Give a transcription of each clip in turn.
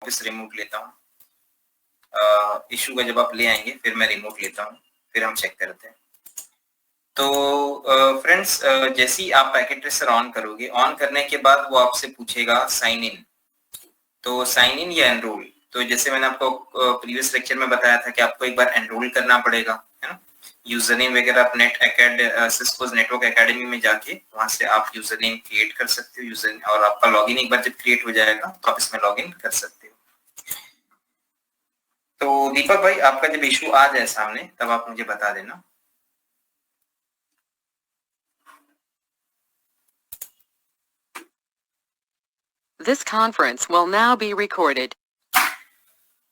वापस रिमोट लेता हूँ। इशू का जब आप ले आएंगे फिर मैं रिमोट लेता हूँ, फिर हम चेक करते हैं। तो फ्रेंड्स, जैसे ही आप पैकेट ट्रेसर ऑन करोगे, ऑन करने के बाद वो आपसे पूछेगा साइन इन। तो साइन इन या एनरोल, तो जैसे मैंने आपको प्रीवियस लेक्चर में बताया था कि आपको एक बार एनरोल करना पड़ेगा, है ना। यूजर नेम वगैरह आप सिस्कोस नेटवर्क एकेडमी में जाके वहां से आप यूजर नेम क्रिएट कर सकते हो, और आपका लॉगिन एक बार जब क्रिएट हो जाएगा तो आप इसमें लॉगिन कर सकते हो। तो दीपक भाई, आपका जब इशू आ जाए सामने तब आप मुझे बता देना। This conference will now be recorded.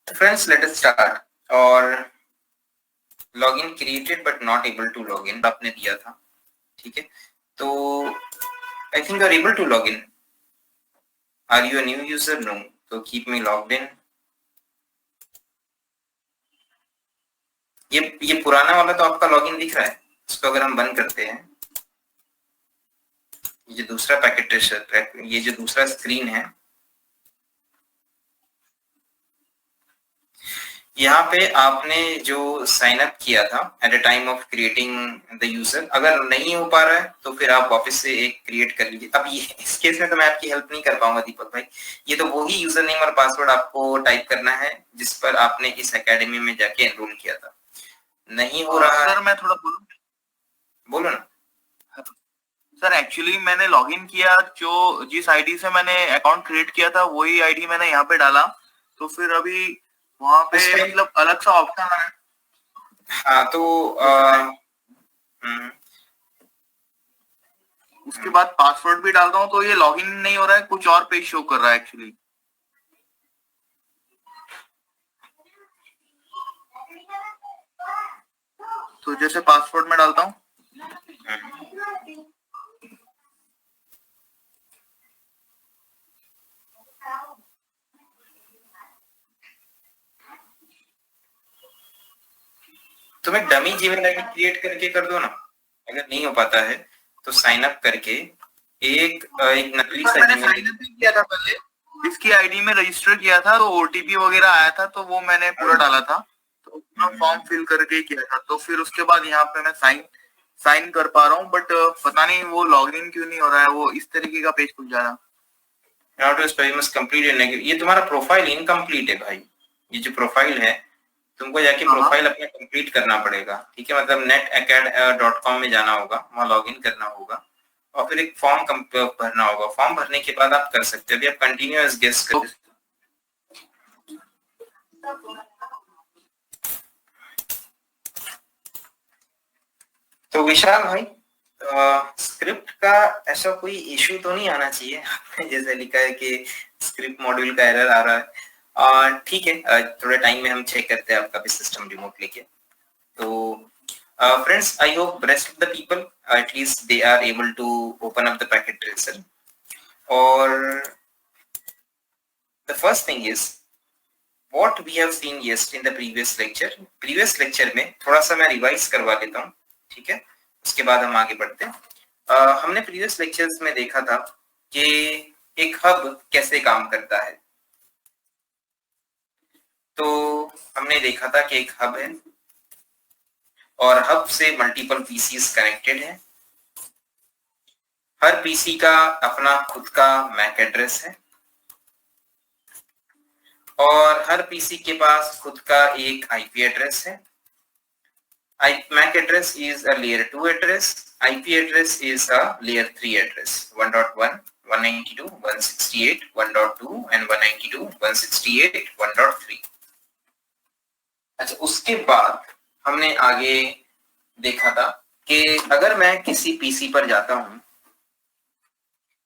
Friends, let us start. और login created but not able to login आपने दिया था, ठीक है। तो I think you are able to login. Are you a new user? No, तो कीप मी लॉग्ड इन। ये पुराना वाला तो आपका लॉगिन दिख रहा है, इसको अगर हम बंद करते हैं, ये दूसरा पैकेट ट्रेसर, ये जो दूसरा स्क्रीन है, यहाँ पे आपने जो साइन अप किया था at a time of creating the user, अगर नहीं हो पा रहा है तो फिर आप वापस से एक क्रिएट कर लीजिए। अब ये इस केस में तो मैं आपकी हेल्प नहीं कर पाऊंगा दीपक भाई। ये तो वही यूजर नेम और पासवर्ड आपको टाइप करना है जिस पर आपने इस एकेडमी में जाके एनरोल किया था। नहीं हो रहा सर, मैं थोड़ा बोलूं? बोलो ना सर। एक्चुअली मैंने लॉगिन किया, जो जिस आईडी से मैंने अकाउंट क्रिएट किया था वही आईडी मैंने यहाँ पे डाला, तो फिर अभी वहां पे मतलब अलग सा ऑप्शन है। हाँ, तो उसके बाद पासवर्ड भी डालता हूँ तो ये लॉगिन नहीं हो रहा है, कुछ और पेज शो कर रहा है एक्चुअली। तो जैसे पासवर्ड में डालता हूँ, तुम एक डमी जीमेल आईडी क्रिएट करके कर दो ना। अगर नहीं हो पाता है तो साइन अप करके एक नकली सा मैंने साइन अप किया था पहले, इसकी आईडी में रजिस्टर किया था, तो ओटीपी वगैरह आया था तो वो मैंने पूरा डाला था, तो पूरा फॉर्म फिल करके किया था। तो फिर उसके बाद यहाँ पे मैं साइन कर पा रहा हूँ, बट पता नहीं वो लॉगिन क्यों नहीं हो रहा है, वो इस तरीके का पेज खुल जा रहा है। ये तुम्हारा प्रोफाइल इनकम्प्लीट है भाई। ये जो प्रोफाइल है तुमको जाके प्रोफाइल अपना कंप्लीट करना पड़ेगा, ठीक है। मतलब netacad.com में जाना होगा, वहां लॉगिन करना होगा और फिर एक फॉर्म भरना होगा। फॉर्म भरने के बाद आप कर सकते हैं। अभी आप कंटिन्यूअस गेस कर। तो विशाल भाई, स्क्रिप्ट का ऐसा कोई इशू तो नहीं आना चाहिए जैसे लिखा है कि स्क्रिप्ट मॉड्यूल का एरर आ रहा है। ठीक है, थोड़े टाइम में हम चेक करते हैं आपका भी सिस्टम रिमोट लेके। तो friends, I hope rest of the people at least they are able to open up the packet tracer. और the first thing is what we have seen yesterday in the previous lecture में थोड़ा सा मैं revise करवा लेता हूँ, ठीक है। उसके बाद हम आगे बढ़ते हैं। हमने प्रीवियस लेक्चर्स में देखा था कि एक हब कैसे काम करता है। तो हमने देखा था कि एक हब है और हब से मल्टीपल पीसीज कनेक्टेड है। हर पीसी का अपना खुद का मैक एड्रेस है और हर पीसी के पास खुद का एक आईपी एड्रेस है। MAC address is a layer 2 address, IP address is a layer 3 address, 1.1, 192, 168, 1.2 and 192, 168, 1.3। अच्छा, उसके बाद हमने आगे देखा था कि अगर मैं किसी पीसी पर जाता हूं,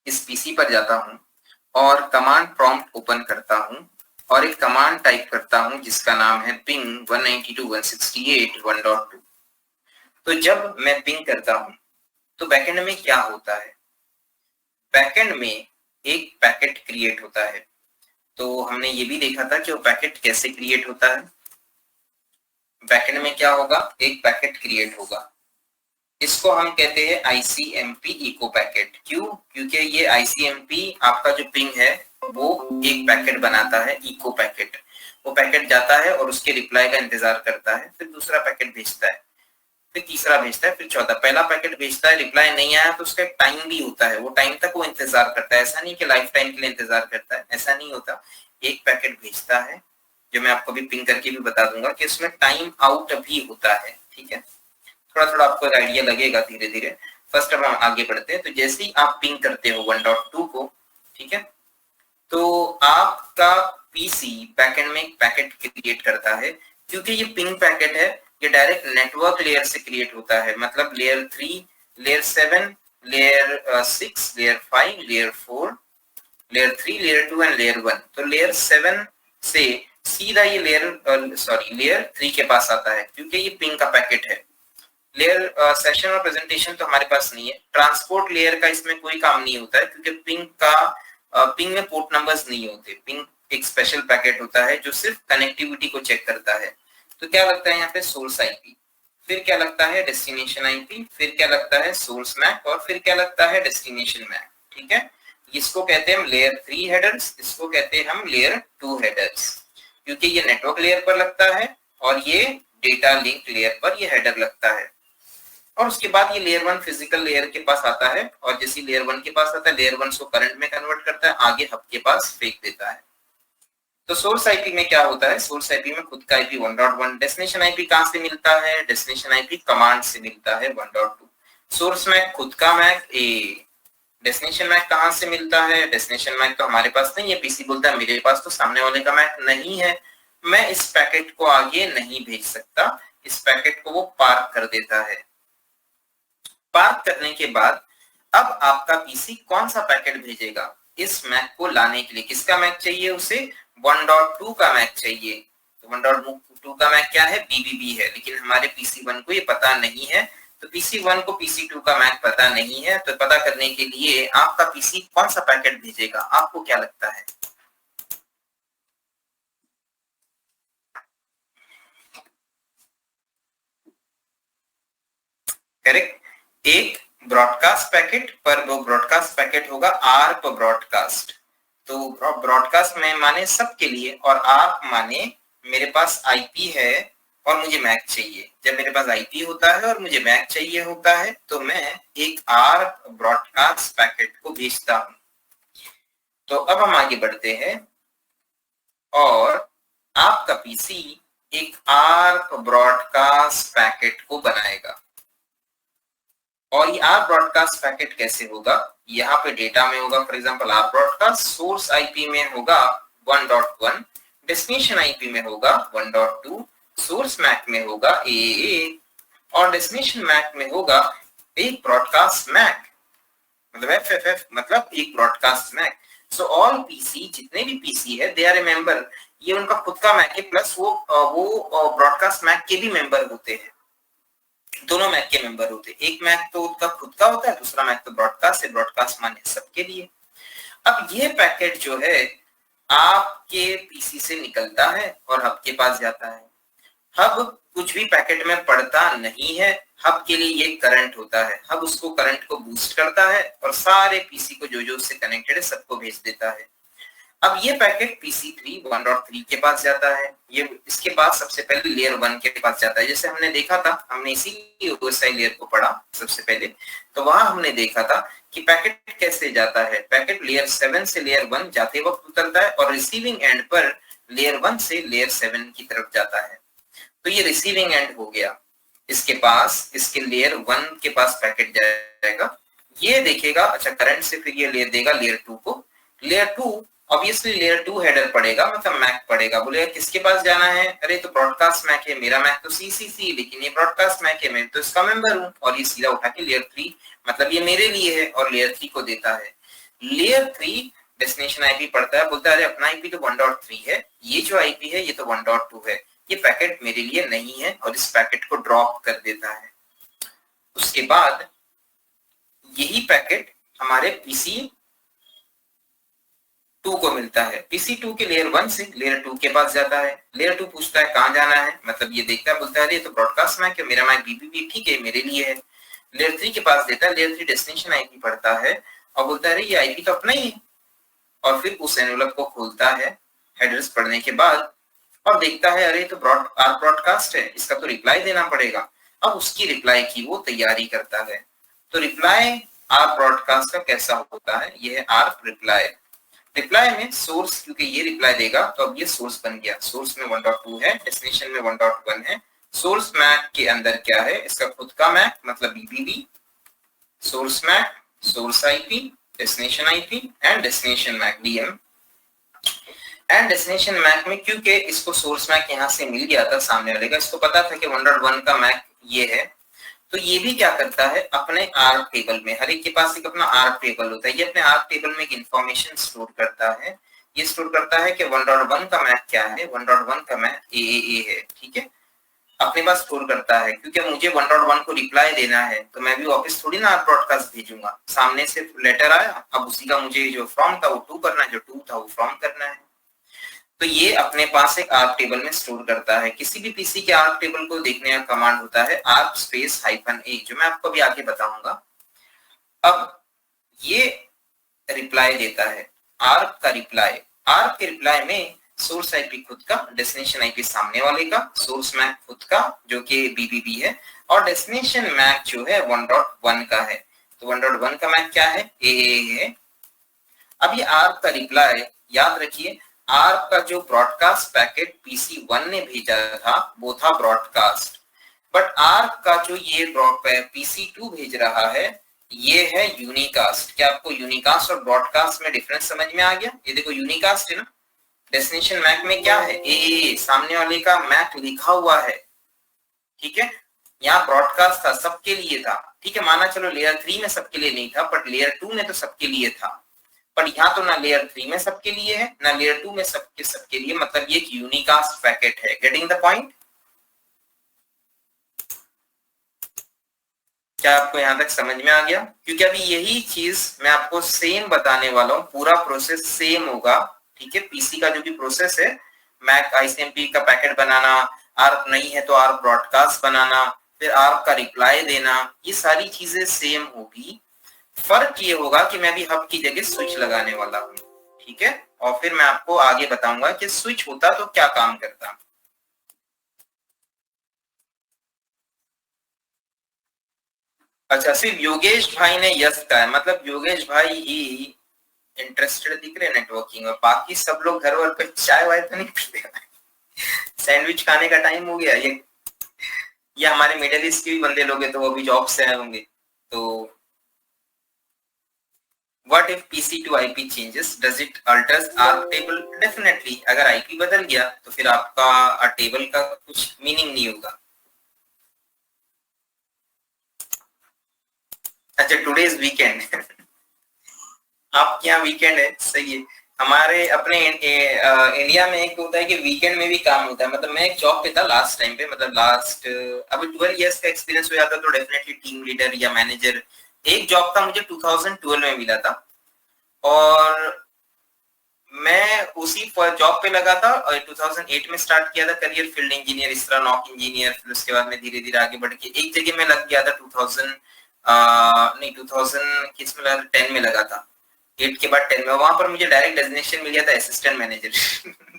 इस पीसी पर जाता हूं और कमांड प्रॉम्प्ट ओपन करता हूं और एक कमांड टाइप करता हूं जिसका नाम है ping 192.168.1.2। तो जब मैं पिंग करता हूं तो बैकएंड में क्या होता है? बैकएंड में एक पैकेट क्रिएट होता है। तो हमने ये भी देखा था कि वो पैकेट कैसे क्रिएट होता है। बैकएंड में क्या होगा? एक पैकेट क्रिएट होगा। इसको हम कहते हैं ICMP इको पैकेट। क्यों? क्योंकि ये ICMP आपका जो पिंग है वो एक पैकेट बनाता है, इको पैकेट। वो पैकेट जाता है और उसके रिप्लाई का इंतजार करता है, फिर दूसरा पैकेट भेजता है, फिर तीसरा भेजता है, फिर चौथा। पहला पैकेट भेजता है, रिप्लाई नहीं आया तो उसका एक टाइम भी होता है, वो टाइम तक वो इंतजार करता है। ऐसा नहीं कि लाइफ टाइम के लिए इंतजार करता है, ऐसा नहीं होता। एक पैकेट भेजता है, जो मैं आपको भी पिंग करके भी बता दूंगा कि उसमें टाइम आउट भी होता है, ठीक है। थोड़ा थोड़ा आपको आइडिया लगेगा धीरे धीरे। फर्स्ट अब हम आगे बढ़ते हैं। तो जैसे ही आप पिंग करते हो 1.2 को, ठीक है, तो आपका पीसी बैकएंड में एक पैकेट क्रिएट करता है। क्योंकि ये पिंग पैकेट है, ये डायरेक्ट नेटवर्क लेयर से क्रिएट होता है, मतलब layer 3, layer 7, layer 6, layer 5, layer 4, layer 3, layer 2 and layer 1। तो लेयर 7 से सीधा ये लेयर 3 के पास आता है, क्योंकि ये पिंग का पैकेट है। लेयर सेशन और प्रेजेंटेशन तो हमारे पास नहीं है। ट्रांसपोर्ट लेयर का इसमें कोई काम नहीं होता है, क्योंकि पिंग में पोर्ट नंबर्स नहीं होते। पिंग एक स्पेशल पैकेट होता है जो सिर्फ कनेक्टिविटी को चेक करता है। तो क्या लगता है यहाँ पे सोर्स आईपी, फिर क्या लगता है डेस्टिनेशन आईपी, फिर क्या लगता है सोर्स मैक, और फिर क्या लगता है डेस्टिनेशन मैक, ठीक है। इसको कहते हैं हम लेयर 3 हेडर्स, इसको कहते हैं हम लेयर 2 हेडर्स, क्योंकि ये नेटवर्क लेयर पर लगता है और ये डेटा लिंक लेयर पर ये हेडर लगता है। और उसके बाद ये लेयर 1 फिजिकल लेयर के पास आता है, और जैसे लेयर 1 के पास आता है, लेयर 1 को करंट में कन्वर्ट करता है, आगे हब के पास फेंक देता है। तो सोर्स आईपी में क्या होता है, सोर्स आईपी में खुद का आईपी 1.1। डेस्टिनेशन आईपी कहां से मिलता है, डेस्टिनेशन आईपी कमांड से मिलता है 1.2। सोर्स मैक खुद का मैक ए। डेस्टिनेशन मैक कहां से मिलता है, डेस्टिनेशन मैक तो हमारे पास नहीं है। पीसी बोलता है मेरे पास तो सामने वाले का मैक नहीं है, मैं इस पैकेट को आगे नहीं भेज सकता, इस पैकेट को वो पार्क कर देता है। पार्क करने के बाद अब आपका पीसी कौन सा पैकेट भेजेगा इस मैक को लाने के लिए। किसका मैक चाहिए उसे, 1.2 का मैक चाहिए। तो 1.2 का मैक क्या है, बीबीबी है, लेकिन हमारे PC1 को ये पता नहीं है। तो PC1 को PC2 का मैक पता नहीं है, तो पता करने के लिए आपका पीसी कौन सा पैकेट भेजेगा, आपको क्या लगता है। करेक्ट, एक ब्रॉडकास्ट पैकेट, पर वो ब्रॉडकास्ट पैकेट होगा आर्प ब्रॉडकास्ट। तो ब्रॉडकास्ट में माने सबके लिए, और आर्प माने मेरे पास आईपी है और मुझे मैक चाहिए। जब मेरे पास आईपी होता है और मुझे मैक चाहिए होता है, तो मैं एक आर्प ब्रॉडकास्ट पैकेट को भेजता हूं। तो अब हम आगे बढ़ते हैं, और आपका पीसी एक आर्प ब्रॉडकास्ट पैकेट को बनाएगा। और ये आर ब्रॉडकास्ट पैकेट कैसे होगा, यहाँ पे डेटा में होगा for example or broadcast, source IP में होगा 1.1, डेस्टिनेशन आईपी में होगा 1.2, सोर्स मैक में होगा ए, और डेस्टिनेशन मैक में होगा एक ब्रॉडकास्ट मैक, मतलब एफएफएफ, मतलब एक broadcast MAC. So all PC, जितने भी पीसी है, दे आर ए मेंबर। ये उनका खुद का मैक है, प्लस वो ब्रॉडकास्ट मैक के भी मेंबर होते हैं। दोनों मैक के मेंबर होते हैं। एक मैक तो उसका खुद का होता है, दूसरा मैक तो ब्रॉडकास्ट है। ब्रॉडकास्ट माने सबके लिए। अब ये पैकेट जो है आपके पीसी से निकलता है और हब के पास जाता है। हब कुछ भी पैकेट में पड़ता नहीं है, हब के लिए ये करंट होता है। हब उसको करंट को बूस्ट करता है और सारे पीसी को जो उससे कनेक्टेड है सबको भेज देता है। अब ये पैकेट PC3 1.3 के पास जाता है। ये इसके बाद सबसे पहले लेयर 1 के पास जाता है। जैसे हमने देखा था, हमने इसी OSI लेयर को पढ़ा सबसे पहले, तो वहां हमने देखा था कि पैकेट कैसे जाता है। पैकेट लेयर 7 से लेयर 1 जाते वक्त उतरता है और रिसीविंग एंड पर लेयर 1 से लेयर 7 की तरफ जाता है। तो ये रिसीविंग एंड हो गया। इसके पास, इसके लेयर 1 के पास पैकेट जाएगा, ये देखेगा, अच्छा करंट से फिर ये लेयर देगा लेयर 2 को। लेयर 2 ऑब्वियसली लेयर 2 हेडर पड़ेगा, मतलब मैक पड़ेगा। बोलेगा किसके पास जाना है, अरे तो ब्रॉडकास्ट मैक है, मेरा मैक तो CCC, लेकिन ये ब्रॉडकास्ट मैक है, मैं तो इसका मेंबर हूं, और ये सीधा उठा के लेयर 3, मतलब ये मेरे लिए है, और लेयर 3 को देता है। लेयर 3 डेस्टिनेशन आईपी पढ़ता है, बोलता है अरे अपना आईपी तो 1.3 है, ये जो आईपी है ये तो 1.2 है, ये पैकेट मेरे लिए नहीं है, और इस पैकेट को ड्रॉप कर देता है। उसके बाद यही पैकेट हमारे PC2 को मिलता है। PC2 के लेयर 1 से लेयर 2 के पास जाता है। लेयर 2 पूछता है कहां जाना है, मतलब ये देखता है, बोलता है ये तो ब्रॉडकास्ट मैक है, मेरा मैक BBB ठीक है, मेरे लिए है। लेयर 3 के पास देता है। लेयर 3 डेस्टिनेशन आईपी पढ़ता है और बोलता है अरे ये आईपी तो अपना ही है, और फिर उस एनवेलप को खोलता है हेडर्स पढ़ने के बाद और देखता है अरे तो आर ब्रॉडकास्ट है, इसका तो रिप्लाई देना पड़ेगा। अब उसकी रिप्लाई की वो तैयारी करता है। तो रिप्लाई आर ब्रॉडकास्ट का कैसा होता है, ये है आर रिप्लाई। रिप्लाई में सोर्स, क्योंकि ये रिप्लाई देगा तो अब ये सोर्स बन गया। सोर्स में 1.2 है, डेस्टिनेशन में 1.1 है। सोर्स मैक के अंदर क्या है, इसका खुद का मैक मतलब BBB, source MAC, source IP, destination IP and destination MAC DM. And destination MAC में क्योंकि इसको सोर्स मैक यहाँ से मिल गया था सामने वाले का, इसको पता था कि 1.1 का मैक ये है, तो ये भी क्या करता है अपने आर टेबल में, हर एक के पास एक अपना आर टेबल होता है, ये अपने आर टेबल में एक इंफॉर्मेशन स्टोर करता है। ये स्टोर करता है कि 1.1 का मैक क्या है, 1.1 का मैक ए है, ठीक है, अपने पास स्टोर करता है। क्योंकि मुझे 1.1 को रिप्लाई देना है तो मैं भी वापस थोड़ी ना ब्रॉडकास्ट भेजूंगा, सामने से लेटर आया, अब उसी का मुझे जो फ्रॉम था वो टू करना है, जो टू था वो फ्रॉम करना है। तो ये अपने पास एक आर्क टेबल में स्टोर करता है। किसी भी पीसी के आर्क टेबल को देखने का कमांड होता है आर्क स्पेस -a, जो मैं आपको अभी आगे बताऊंगा। अब ये रिप्लाई देता है, आर्क का रिप्लाई। आर्क के रिप्लाई में सोर्स आईपी खुद का, डेस्टिनेशन आईपी सामने वाले का, सोर्स मैक खुद का जो कि बीबीबी है, और डेस्टिनेशन मैक जो है 1.1 का है। तो 1.1 का मैक क्या है, ए है। अब ये आर्क का रिप्लाई याद रखिए, आर्क का जो ब्रॉडकास्ट पैकेट PC1 ने भेजा था वो था ब्रॉडकास्ट, बट आर्क का जो ये PC2 भेज रहा है ये है यूनिकास्ट। क्या आपको यूनिकास्ट और ब्रॉडकास्ट में डिफरेंस समझ में आ गया? ये देखो यूनिकास्ट है ना, डेस्टिनेशन मैक में क्या है, ए सामने वाले का मैक लिखा हुआ है, ठीक है। यहाँ ब्रॉडकास्ट था, सबके लिए था, ठीक है, माना चलो लेयर 3 में सबके लिए नहीं था, बट लेयर 2 में तो सबके लिए था। पर यहाँ तो ना लेयर 3 में सबके लिए है ना लेयर 2 में सबके लिए, मतलब ये एक यूनिकास्ट पैकेट है। Getting the point? क्या आपको यहाँ तक समझ में आ गया? क्योंकि अभी यही चीज मैं आपको सेम बताने वाला हूँ, पूरा प्रोसेस सेम होगा, ठीक है। पीसी का जो भी प्रोसेस है, मैक आईसीएमपी का पैकेट बनाना, आर्क नहीं है तो आर्क ब्रॉडकास्ट बनाना, फिर आर्क का रिप्लाई देना, ये सारी चीजें सेम होगी। फर्क ये होगा कि मैं भी हब की जगह स्विच लगाने वाला हूँ, ठीक है, और फिर मैं आपको आगे बताऊंगा कि स्विच होता तो क्या काम करता। अच्छा, सिर्फ योगेश भाई ने यस का है, मतलब योगेश भाई ही इंटरेस्टेड दिख रहे नेटवर्किंग, और बाकी सब लोग घर वर पे चाय वाय तो नहीं पीते, सैंडविच खाने का टाइम हो गया। ये हमारे मिडिल ईस्ट के भी बंदे लोग हैं तो वो भी जॉब से आए होंगे। तो What if PC to IP changes? Does it alters ARC table? Definitely. अगर IP बदल गया तो फिर आपका टेबल का कुछ मीनिंग नहीं होगा। अच्छा, टुडे इज वीकेंड आपके यहाँ वीकेंड है, सही है। हमारे अपने इंडिया में एक होता है कि वीकेंड में भी काम होता है। मतलब मैं एक जॉब पे था लास्ट टाइम पे, मतलब लास्ट अभी 12 इयर्स का एक्सपीरियंस हो जाता तो डेफिनेटली टीम लीडर या मैनेजर। एक जॉब था मुझे 2012 में मिला था और मैं उसी जॉब पे लगा था और 2008 में स्टार्ट किया था करियर, फील्ड इंजीनियर, इस तरह नॉक इंजीनियर। फिर उसके बाद में धीरे धीरे आगे बढ़ के एक जगह में लग गया था 2010 में लगा था, 8 के बाद 10 में। वहां पर मुझे डायरेक्ट डेजिग्नेशन मिल गया था असिस्टेंट मैनेजर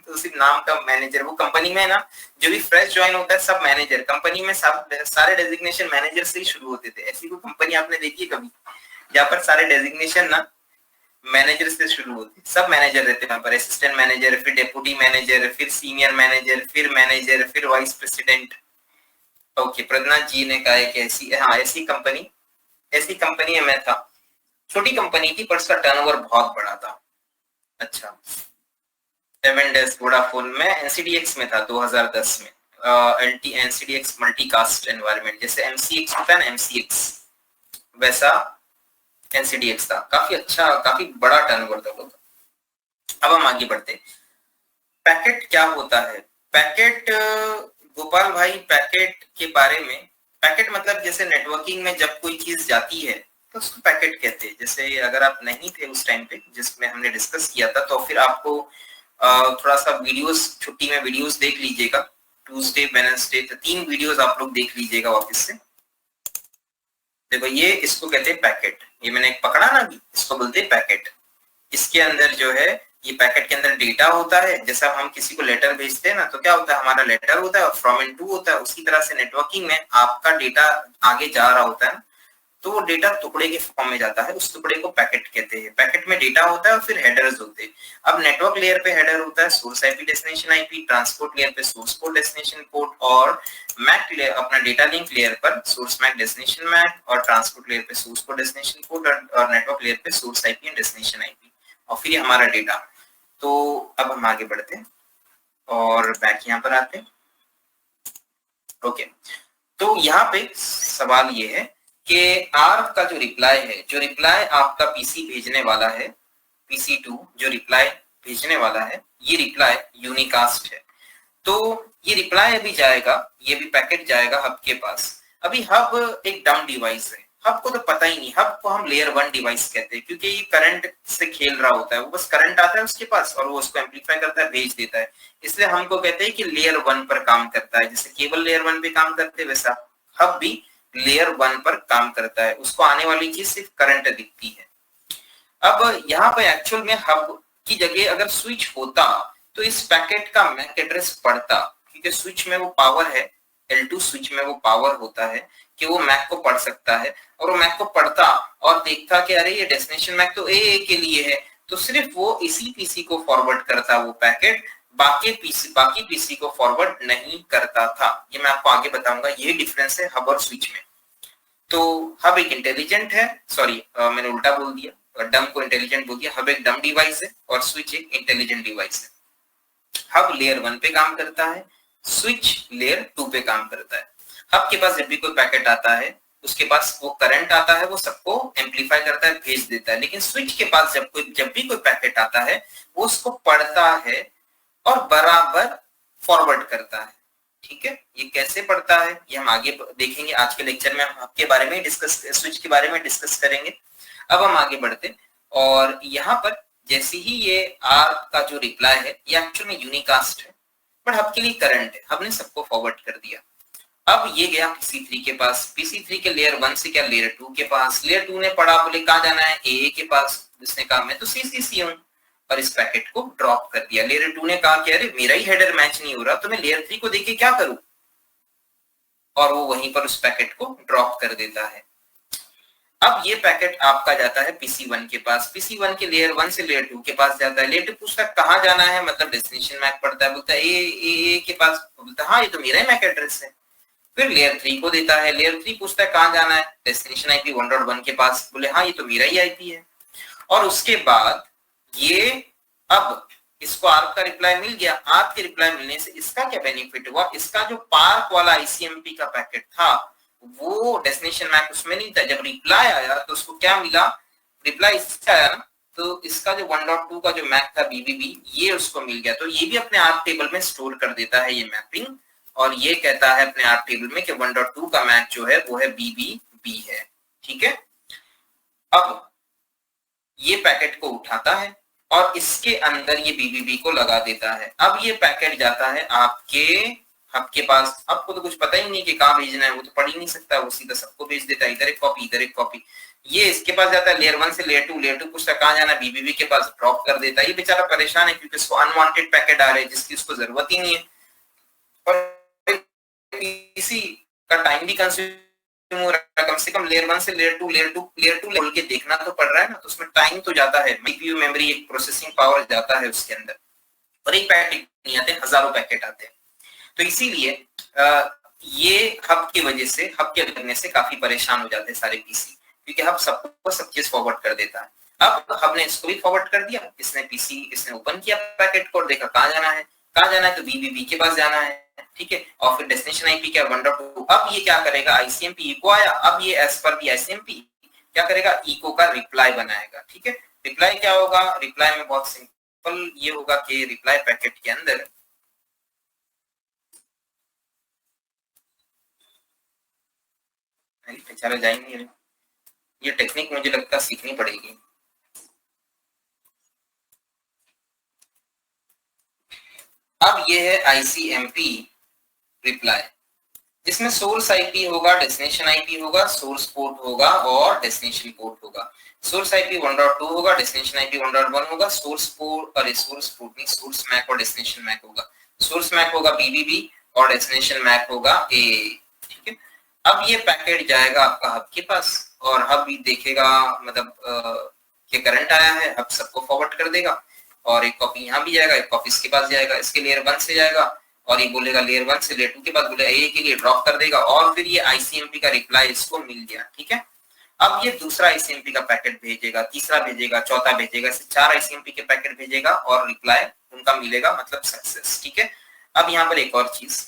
तो सिर्फ नाम का मैनेजर। वो कंपनी में ना जो भी फ्रेश ज्वाइन होता है सब मैनेजर, कंपनी में सब सारे डेजिग्नेशन मैनेजर से ही शुरू होते थे। ऐसी कोई कंपनी आपने देखी है कभी जहाँ पर सारे डेजिग्नेशन ना मैनेजर से शुरू होते, सब मैनेजर रहते हैं वहां पर, असिस्टेंट मैनेजर, फिर डेप्यूटी मैनेजर, फिर सीनियर मैनेजर, फिर मैनेजर, फिर वाइस प्रेसिडेंट। ओके, प्रदनाथ जी ने कहा है कि ऐसी कंपनी में था। छोटी कंपनी थी पर उसका टर्नओवर बहुत बड़ा था। अच्छा, 7 डेज वोडाफोन में एनसीडीएक्स में था 2010 में, एनसीडीएक्स मल्टीकास्ट एनवायरनमेंट, जैसे एमसीएक्स होता है ना, एमसीएक्स वैसा एनसीडीएक्स था। काफी अच्छा, काफी बड़ा टर्नओवर था लोग। अब हम आगे बढ़ते। पैकेट क्या होता है? पैकेट, गोपाल भाई, पैकेट के बारे में, पैकेट मतलब जैसे नेटवर्किंग में जब कोई चीज जाती है तो उसको पैकेट कहते हैं। जैसे अगर आप नहीं थे उस टाइम पे जिसमें हमने डिस्कस किया था तो फिर आपको थोड़ा सा वीडियोस, छुट्टी में वीडियोस देख लीजिएगा, ट्यूसडे, वेडनेसडे, तो 3 वीडियोस आप लोग देख लीजिएगा वापस से। देखो ये इसको कहते हैं पैकेट, ये मैंने एक पकड़ा ना, इसको बोलते हैं पैकेट। इसके अंदर जो है ये पैकेट के अंदर डेटा होता है। जैसा हम किसी को लेटर भेजते हैं ना, तो क्या होता है, हमारा लेटर होता है और फ्रॉम एंड टू होता है। उसी तरह से नेटवर्किंग में आपका डेटा आगे जा रहा होता है, तो वो डेटा टुकड़े के फॉर्म में जाता है, उस टुकड़े को पैकेट कहते हैं। पैकेट में डेटा होता है और फिर हेडर्स होते हैं। अब नेटवर्क लेयर पे हेडर होता है source IP destination IP, transport layer पे सोर्स पोर्ट डेस्टिनेशन पोर्ट, और मैक लेयर अपना डेटा लिंक लेयर पर सोर्स मैक डेस्टिनेशन मैक, और ट्रांसपोर्ट लेयर पे सोर्स पोर्ट डेस्टिनेशन पोर्ट, और नेटवर्क लेयर पे source IP and destination IP, और फिर ये हमारा डेटा। तो अब हम आगे बढ़ते हैं और बैक यहाँ पर आते हैं। ओके, तो यहाँ पे सवाल ये है कि आर का जो रिप्लाई है, जो रिप्लाई आपका पीसी भेजने वाला है, PC2 जो रिप्लाई भेजने वाला है, ये रिप्लाई यूनिकास्ट है। तो ये रिप्लाई अभी जाएगा, ये भी पैकेट जाएगा हब के पास। अभी हब एक डम डिवाइस है, हब को तो पता ही नहीं, हब को हम लेयर 1 डिवाइस कहते हैं, क्योंकि ये करंट से खेल रहा होता है। वो बस करंट आता है उसके पास और वो उसको एम्पलीफाई करता है, भेज देता है। इसलिए हमको कहते हैं कि लेयर 1 पर काम करता है। जैसे केबल लेयर 1 पे काम करते हैं, वैसा हब भी लेयर 1 पर काम करता है। उसको आने वाली चीज सिर्फ करंट दिखती है। अब यहाँ पर एक्चुअल में हब की जगह अगर स्विच होता तो इस पैकेट का मैक एड्रेस पढ़ता, क्योंकि स्विच में वो पावर है, L2 स्विच में वो पावर होता है कि वो मैक को पढ़ सकता है, और वो मैक को पढ़ता और देखता कि अरे ये डेस्टिनेशन मैक तो ए के लिए है, तो सिर्फ वो इसी पीसी को फॉरवर्ड करता वो पैकेट, बाकी पीसी को फॉरवर्ड नहीं करता था। ये मैं आपको आगे बताऊंगा, ये डिफरेंस है हब और स्विच में। तो हब एक इंटेलिजेंट है, सॉरी मैंने उल्टा बोल दिया, डम को इंटेलिजेंट बोल दिया। हब एक डम डिवाइस है और स्विच एक इंटेलिजेंट डिवाइस है। हब लेयर 1 पे काम करता है, स्विच लेयर 2 पे काम करता है। हब के पास जब भी कोई पैकेट आता है, उसके पास वो करंट आता है, वो सबको एम्पलीफाई करता है, भेज देता है। लेकिन स्विच के पास जब भी कोई पैकेट आता है, वो उसको पढ़ता है और बराबर फॉरवर्ड करता है। ठीक है, ये कैसे पढ़ता है ये हम आगे देखेंगे। आज के लेक्चर में हम आपके बारे में डिस्कस, स्विच के बारे में डिस्कस करेंगे। अब हम आगे बढ़ते, और यहाँ पर जैसे ही ये आर का जो रिप्लाई है, ये एक्चुअल में यूनिकास्ट है, बट हब के लिए करंट है, हब ने सबको फॉरवर्ड कर दिया। अब ये गया PC3 के पास, PC3 के लेयर 1 से क्या लेयर 2 के पास। लेयर 2 ने पढ़ा, बोले कहाँ जाना है, ए के पास। जिसने कहा मैं तो CCC हूँ, और इस पैकेट को ड्रॉप कर दिया। लेयर 2 ने कहा कि अरे मेरा ही हेडर मैच नहीं हो रहा, तो मैं लेयर 3 को देके क्या करूं, और वो वहीं पर उस पैकेट को ड्रॉप कर देता है। अब ये पैकेट आपका जाता है PC1 के पास, PC1 के लेयर 1 से लेयर 2 के पास जाता है। लेयर 2 पूछता है कहाँ जाना है, मतलब डेस्टिनेशन मैक पड़ता है, बोलता है ए के पास, बोलता है हाँ ये तो मेरा ही मैक एड्रेस है। फिर लेयर 3 को देता है, लेयर 3 पूछता है कहाँ जाना है, डेस्टिनेशन आईपी 1.1 के पास, बोले हाँ ये तो मेरा ही आईपी है। और उसके बाद ये अब इसको आर्क का रिप्लाई मिल गया। आर्क के रिप्लाई मिलने से इसका क्या बेनिफिट हुआ, इसका जो पार्क वाला आईसीएमपी का पैकेट था, वो डेस्टिनेशन मैक उसमें नहीं था। जब रिप्लाई आया तो उसको क्या मिला, रिप्लाई इससे आया ना, तो इसका जो 1.2 का जो मैक था BBB, ये उसको मिल गया। तो ये भी अपने आर्क टेबल में स्टोर कर देता है ये मैपिंग, और ये कहता है अपने आर्क टेबल में कि 1.2 का मैक जो है वो है BBB है। ठीक है, अब ये पैकेट को उठाता है और इसके अंदर ये BBB को लगा देता है। अब ये पैकेट जाता है आपके पास। आपको तो कुछ पता ही नहीं कि कहाँ भेजना है, वो तो पढ़ ही नहीं सकता, वो सीधा सबको भेज देता है, इधर एक कॉपी इधर एक कॉपी। ये इसके पास जाता है लेयर 1 से लेयर 2, लेयर 2 पूछता है कहाँ जाना, BBB के पास, ड्रॉप कर देता है। ये बेचारा परेशान है क्योंकि उसको अनवांटेड पैकेट आ रहे हैं जिसकी उसको जरूरत ही नहीं है, और इसी का टाइम भी कंज्यूम हो रहा है। कम से कम लेयर 1 से लेयर 2 खोल के देखना तो पड़ रहा है ना, तो उसमें टाइम तो जाता है, CPU मेमोरी, एक प्रोसेसिंग पावर जाता है उसके अंदर। और एक पैकेट नहीं आते, हजारों पैकेट आते हैं। तो इसीलिए ये हब की वजह से, हब के लगने से काफी परेशान हो जाते हैं सारे पीसी, क्योंकि हब सबको सब चीज फॉरवर्ड कर देता है। अब हब ने इसको भी फॉरवर्ड कर दिया, इसने ओपन किया पैकेट को और देखा कहाँ जाना है, तो BBB के पास जाना है। ठीक है, और फिर डेस्टिनेशन आईपी क्या 1.2। अब ये क्या करेगा, आईसीएमपी इको आया, अब ये एज पर दी आईसीएमपी क्या करेगा, इको का रिप्लाई बनाएगा। ठीक है, रिप्लाई क्या होगा, रिप्लाई में बहुत सिंपल ये होगा कि रिप्लाई पैकेट के अंदर बेचारा जाएंगे, ये टेक्निक मुझे लगता सीखनी पड़ेगी। अब ये है आईसीएमपी रिप्लाई। जिसमें सोर्स आईपी होगा, डेस्टिनेशन आईपी होगा, सोर्स पोर्ट होगा और डेस्टिनेशन पोर्ट होगा। सोर्स आईपी 1.2 होगा, डेस्टिनेशन आईपी 1.1 होगा, सोर्स पोर्ट और सोर्स पोर्ट नहीं, सोर्स मैक और डेस्टिनेशन मैक होगा। सोर्स मैक होगा बीबीबी और डेस्टिनेशन मैक होगा ए। ठीक है, अब ये पैकेट जाएगा आपका हब के पास और हब भी देखेगा मतलब कि करंट आया है, हब सबको फॉरवर्ड कर देगा और एक कॉपी यहाँ भी जाएगा, एक कॉपी इसके पास जाएगा, इसके लेयर 1 से जाएगा और ये बोलेगा लेयर 1 से लेयर 2 के बाद बोलेगा ए के लिए ड्रॉप कर देगा और फिर ये आईसीएमपी का रिप्लाई इसको मिल गया। ठीक है, अब ये दूसरा आईसीएमपी का पैकेट भेजेगा, तीसरा भेजेगा, चौथा भेजेगा, ऐसे 4 आईसीएमपी के पैकेट भेजेगा और रिप्लाई उनका मिलेगा, मतलब सक्सेस। ठीक है, अब यहाँ पर एक और चीज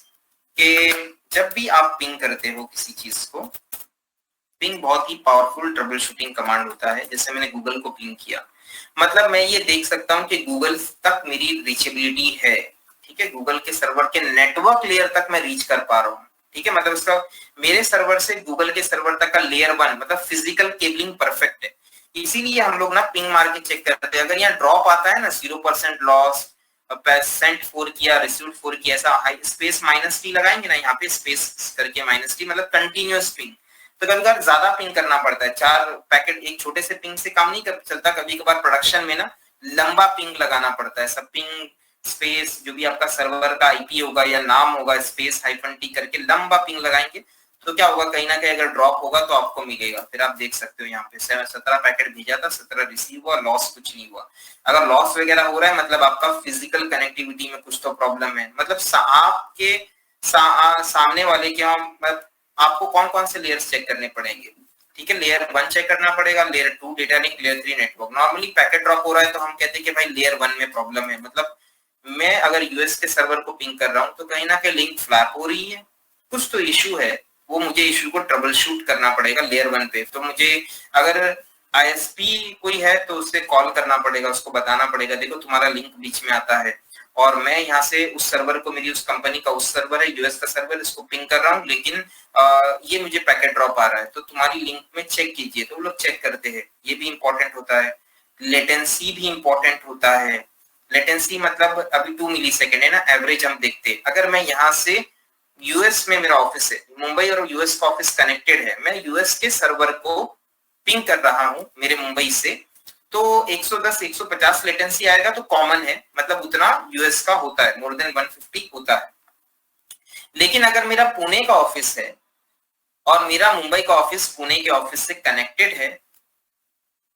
कि जब भी आप पिंग करते हो किसी चीज को, पिंग बहुत ही पावरफुल ट्रबल शूटिंग कमांड होता है। जैसे मैंने गूगल को पिंग किया, मतलब मैं ये देख सकता हूँ कि गूगल तक मेरी रीचेबिलिटी है। ठीक है, गूगल के सर्वर के नेटवर्क लेयर तक मैं रीच कर पा रहा हूँ। ठीक है, मतलब इसका मेरे सर्वर से गूगल के सर्वर तक का लेयर 1 मतलब फिजिकल केबलिंग परफेक्ट है। इसीलिए हम लोग ना पिंग मार के चेक करते हैं। अगर यहाँ ड्रॉप आता है ना 0% लॉस, सेंट 4 किया, रिसीव्ड 4 किया, ऐसा हाई स्पेस -t लगाएंगे ना, यहाँ पे स्पेस करके -t मतलब कंटिन्यूअस पिंग। तो कभी कभार ज्यादा पिंग करना पड़ता है, 4 पैकेट एक छोटे से पिंग से काम नहीं कर चलता। कभी कभार प्रोडक्शन में ना लंबा पिंग लगाना पड़ता है। सब पिंग स्पेस जो भी आपका सर्वर का आईपी होगा या नाम होगा, स्पेस -t करके लंबा पिंग लगाएंगे तो क्या होगा, कहीं ना कहीं अगर ड्रॉप होगा तो आपको मिलेगा। फिर आप देख सकते हो यहाँ पे 17 पैकेट भेजा था, 17 रिसीव हुआ, लॉस कुछ नहीं हुआ। अगर लॉस वगैरह हो रहा है मतलब आपका फिजिकल कनेक्टिविटी में कुछ तो प्रॉब्लम है, मतलब आपके सामने वाले के आपको कौन कौन से लेयर्स चेक करने पड़ेंगे। ठीक है, लेयर 1 चेक करना पड़ेगा, layer 2 data link, layer 3 network. Normally packet drop हो रहा है तो हम कहते हैं कि भाई लेयर 1 में प्रॉब्लम है, मतलब मैं अगर यूएस के सर्वर को पिंग कर रहा हूं तो कहीं ना कहीं लिंक फ्लैप हो रही है, कुछ तो इश्यू है, वो मुझे इश्यू को ट्रबल शूट करना पड़ेगा लेयर 1 पे। तो मुझे अगर आईएसपी कोई है तो उससे कॉल करना पड़ेगा, उसको बताना पड़ेगा देखो तुम्हारा लिंक बीच में आता है और मैं यहाँ से उस सर्वर को, मेरी उस कंपनी का उस सर्वर है, यूएस का सर्वर, इसको पिंग कर रहा हूँ लेकिन ये मुझे पैकेट ड्रॉप आ रहा है तो तुम्हारी लिंक में चेक कीजिए। तो वो लोग चेक करते हैं, ये भी इंपॉर्टेंट होता है। लेटेंसी भी इंपॉर्टेंट होता है। लेटेंसी मतलब अभी 2 मिली सेकेंड है ना, एवरेज हम देखते हैं। अगर मैं यहाँ से यूएस में मेरा ऑफिस है, मुंबई और यूएस का ऑफिस कनेक्टेड है, मैं यूएस के सर्वर को पिंग कर रहा हूं मेरे मुंबई से, तो 110-150 लेटेंसी आएगा तो कॉमन है, मतलब उतना यूएस का होता है, मोर देन 150 होता है। लेकिन अगर मेरा पुणे का ऑफिस है और मेरा मुंबई का ऑफिस पुणे के ऑफिस से कनेक्टेड है,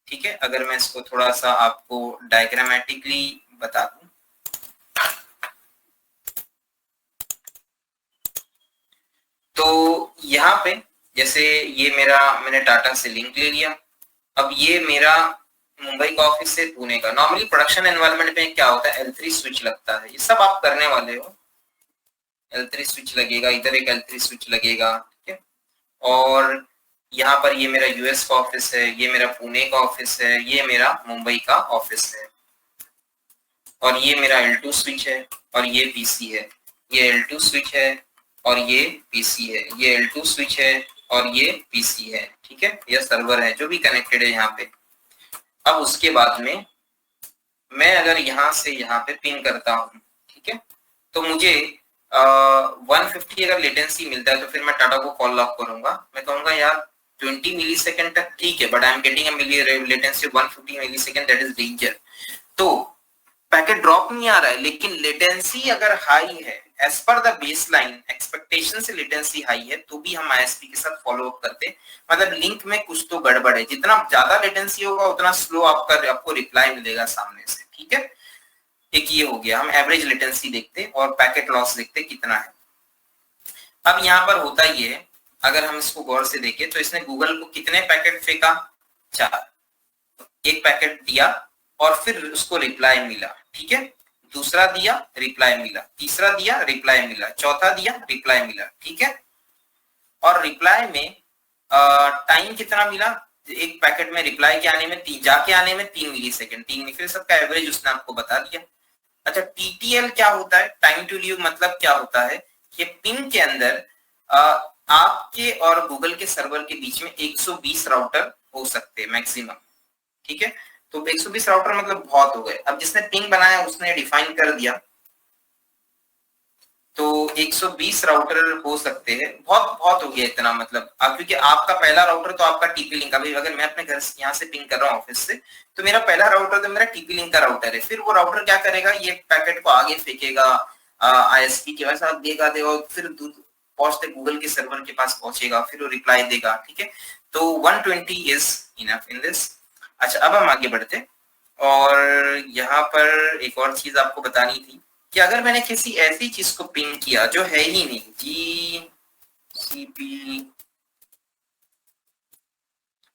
ठीक है, अगर मैं इसको थोड़ा सा आपको डायग्रामेटिकली बता दूं तो यहाँ पे जैसे ये मेरा, मैंने टाटा से लिंक ले लिया, अब ये मेरा मुंबई का ऑफिस से पुणे का। नॉर्मली प्रोडक्शन एनवायरनमेंट में क्या होता है, L3 स्विच लगता है, ये सब आप करने वाले हो। L3 स्विच लगेगा, इधर एक L3 स्विच लगेगा, ठीक है। और यहाँ पर ये मेरा यूएस का ऑफिस है, ये मेरा पुणे का ऑफिस है, ये मेरा मुंबई का ऑफिस है, और ये मेरा L2 स्विच है और ये पीसी है, ये L2 स्विच है और ये पीसी है, ये L2 स्विच है और ये पीसी है, ठीक है, ये सर्वर है जो भी कनेक्टेड है यहाँ पे। अब उसके बाद में मैं अगर यहाँ से यहाँ पे पिंग करता हूँ, ठीक है, तो मुझे 150 अगर लेटेंसी मिलता है तो फिर मैं टाटा को कॉल लॉक करूंगा, मैं कहूंगा यार 20 मिली सेकेंड तक ठीक है, but I am getting a milli latency 150 millisecond, that is danger. तो पैकेट ड्रॉप नहीं आ रहा है लेकिन लेटेंसी अगर हाई है, एज पर द बेसलाइन एक्सपेक्टेशन से लेटेंसी हाई है, तो भी हम आईएसपी के साथ फॉलो अप करते, मतलब लिंक में कुछ तो गड़बड़ है। जितना ज्यादा लेटेंसी होगा उतना स्लो आपको रिप्लाई मिलेगा सामने से, ठीक है। एक ये हो गया, हम एवरेज लेटेंसी देखते और पैकेट लॉस देखते कितना है। अब यहाँ पर होता ये है, अगर हम इसको गौर से देखें तो इसने गूगल को कितने पैकेट फेंका, 4, एक पैकेट दिया और फिर उसको रिप्लाई मिला, ठीक है, दूसरा दिया रिप्लाई मिला, तीसरा दिया रिप्लाई मिला, चौथा दिया रिप्लाई मिला, ठीक है। और रिप्लाई में टाइम कितना मिला, एक पैकेट में रिप्लाई के आने में जाके आने में 3 मिली सेकेंड, 3 में फिर सबका एवरेज उसने आपको बता दिया। अच्छा, टीटीएल क्या होता है, टाइम टू लीव, मतलब क्या होता है कि पिंग के अंदर आपके और गूगल के सर्वर के बीच में 120 राउटर हो सकते हैं मैक्सिमम, ठीक है। तो 120 राउटर मतलब बहुत हो गए। अब जिसने पिंग बनाया उसने डिफाइन कर दिया तो 120 राउटर हो सकते हैं, बहुत बहुत हो गया इतना, मतलब क्योंकि आपका पहला राउटर तो आपका टीपी लिंक, अभी अगर मैं अपने घर से यहाँ से पिंग कर रहा हूँ ऑफिस से, तो मेरा पहला राउटर तो मेरा टीपी लिंक का राउटर है। फिर वो राउटर क्या करेगा, ये पैकेट को आगे फेंकेगा आईएसपी के पास, देगा फिर पहुंचते गूगल के सर्वर के पास पहुंचेगा, फिर वो रिप्लाई देगा, ठीक है। तो 120 इज इनफ इन दिस। अच्छा, अब हम आगे बढ़ते, और यहाँ पर एक और चीज आपको बतानी थी कि अगर मैंने किसी ऐसी चीज को पिंग किया जो है ही नहीं, जीसीपी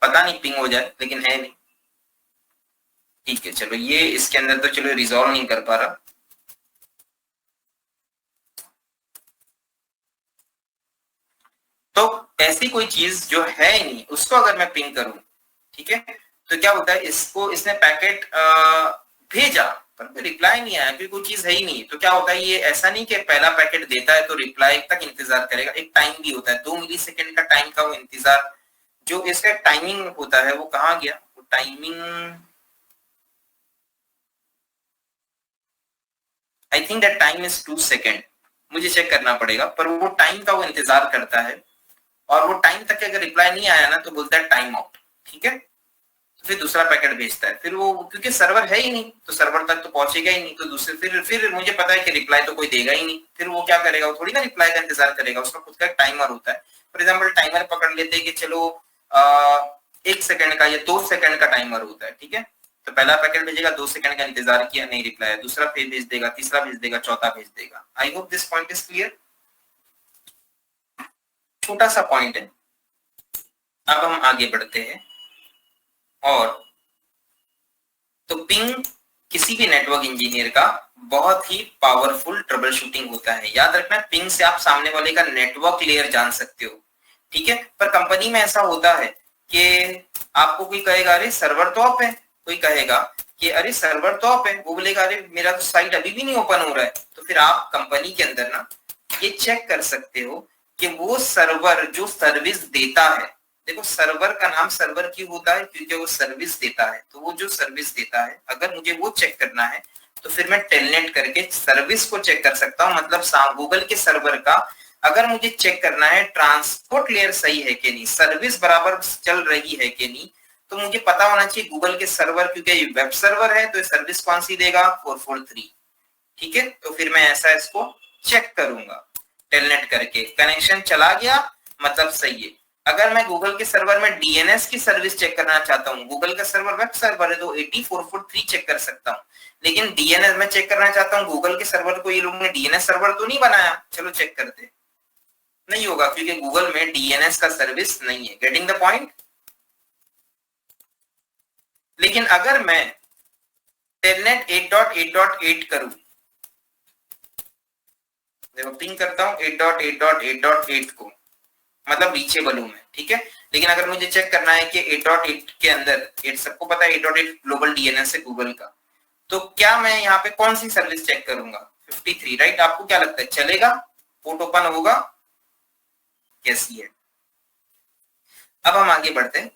पता नहीं पिंग हो जाए, लेकिन है नहीं, ठीक है, चलो ये इसके अंदर तो चलो रिजॉल्व नहीं कर पा रहा। तो ऐसी कोई चीज जो है ही नहीं उसको अगर मैं पिंग करूं, ठीक है, तो क्या होता है, इसको इसने पैकेट भेजा पर रिप्लाई नहीं आया क्योंकि कोई चीज है ही नहीं। तो क्या होता है, ये ऐसा नहीं कि पहला पैकेट देता है तो रिप्लाई तक इंतजार करेगा, एक टाइम भी होता है, 2 मिली सेकेंड का टाइम का वो इंतजार, जो इसका टाइमिंग होता है वो कहाँ गया, वो timing I think that time is 2 second, मुझे चेक करना पड़ेगा, पर वो टाइम का वो इंतजार करता है, और वो टाइम तक अगर रिप्लाई नहीं आया ना तो बोलता है टाइम आउट, ठीक है, फिर दूसरा पैकेट भेजता है। फिर वो क्योंकि सर्वर है ही नहीं तो सर्वर तक तो पहुंचेगा ही नहीं, तो दूसरे फिर मुझे पता है कि रिप्लाई तो कोई देगा ही नहीं, फिर वो क्या करेगा, वो थोड़ी ना रिप्लाई का इंतजार करेगा, उसका खुद का टाइमर होता है। फॉर एग्जाम्पल टाइमर पकड़ लेते हैं कि चलो 1 सेकंड का या 2 सेकंड का टाइमर होता है, ठीक है, तो पहला पैकेट भेजेगा, 2 सेकंड का इंतजार किया, नहीं रिप्लाई, दूसरा फिर भेज देगा, तीसरा भेज देगा, चौथा भेज देगा। I hope this point is clear. छोटा सा पॉइंट है। अब हम आगे बढ़ते हैं, और तो पिंग किसी भी नेटवर्क इंजीनियर का बहुत ही पावरफुल ट्रबल शूटिंग होता है। याद रखना, पिंग से आप सामने वाले का नेटवर्क लेयर जान सकते हो, ठीक है, पर कंपनी में ऐसा होता है कि आपको कोई कहेगा अरे सर्वर तो ऑफ है, कोई कहेगा कि अरे सर्वर तो ऑफ है, वो बोलेगा अरे मेरा तो साइट अभी भी नहीं ओपन हो रहा है। तो फिर आप कंपनी के अंदर ना ये चेक कर सकते हो कि वो सर्वर जो सर्विस देता है, देखो सर्वर का नाम सर्वर क्यों होता है, क्योंकि वो सर्विस देता है, तो वो जो सर्विस देता है अगर मुझे वो चेक करना है तो फिर मैं टेलनेट करके सर्विस को चेक कर सकता हूँ। मतलब गूगल के सर्वर का अगर मुझे चेक करना है ट्रांसपोर्ट लेयर सही है कि नहीं, सर्विस बराबर चल रही है कि नहीं, तो मुझे पता होना चाहिए गूगल के सर्वर, क्योंकि वेब सर्वर है तो सर्विस कौन सी देगा, 443, ठीक है। तो फिर मैं ऐसा इसको चेक करूंगा टेलनेट करके, कनेक्शन चला गया मतलब सही है। अगर मैं गूगल के सर्वर में डीएनएस की सर्विस चेक करना चाहता हूँ, गूगल का सर्वर वेब सर्वर है तो 8443 चेक कर सकता हूँ, लेकिन डीएनएस में चेक करना चाहता हूँ गूगल के सर्वर को, ये लोगों ने डीएनएस सर्वर तो नहीं बनाया, चलो चेक करते, नहीं होगा क्योंकि गूगल में डीएनएस का सर्विस नहीं है। Getting the point. लेकिन अगर मैं टेलनेट 8.8.8 करूं, देखो पिंग करता हूं 8.8.8.8 को, मतलब रीचेबल हूं मैं, ठीक है। लेकिन अगर मुझे चेक करना है कि 8.8 के अंदर, 8 सबको पता है 8.8 ग्लोबल डीएनएस है गूगल का, तो क्या मैं यहाँ पे कौन सी सर्विस चेक करूंगा, 53, राइट। आपको क्या लगता है चलेगा, पोर्ट ओपन होगा, कैसी है। अब हम आगे बढ़ते हैं,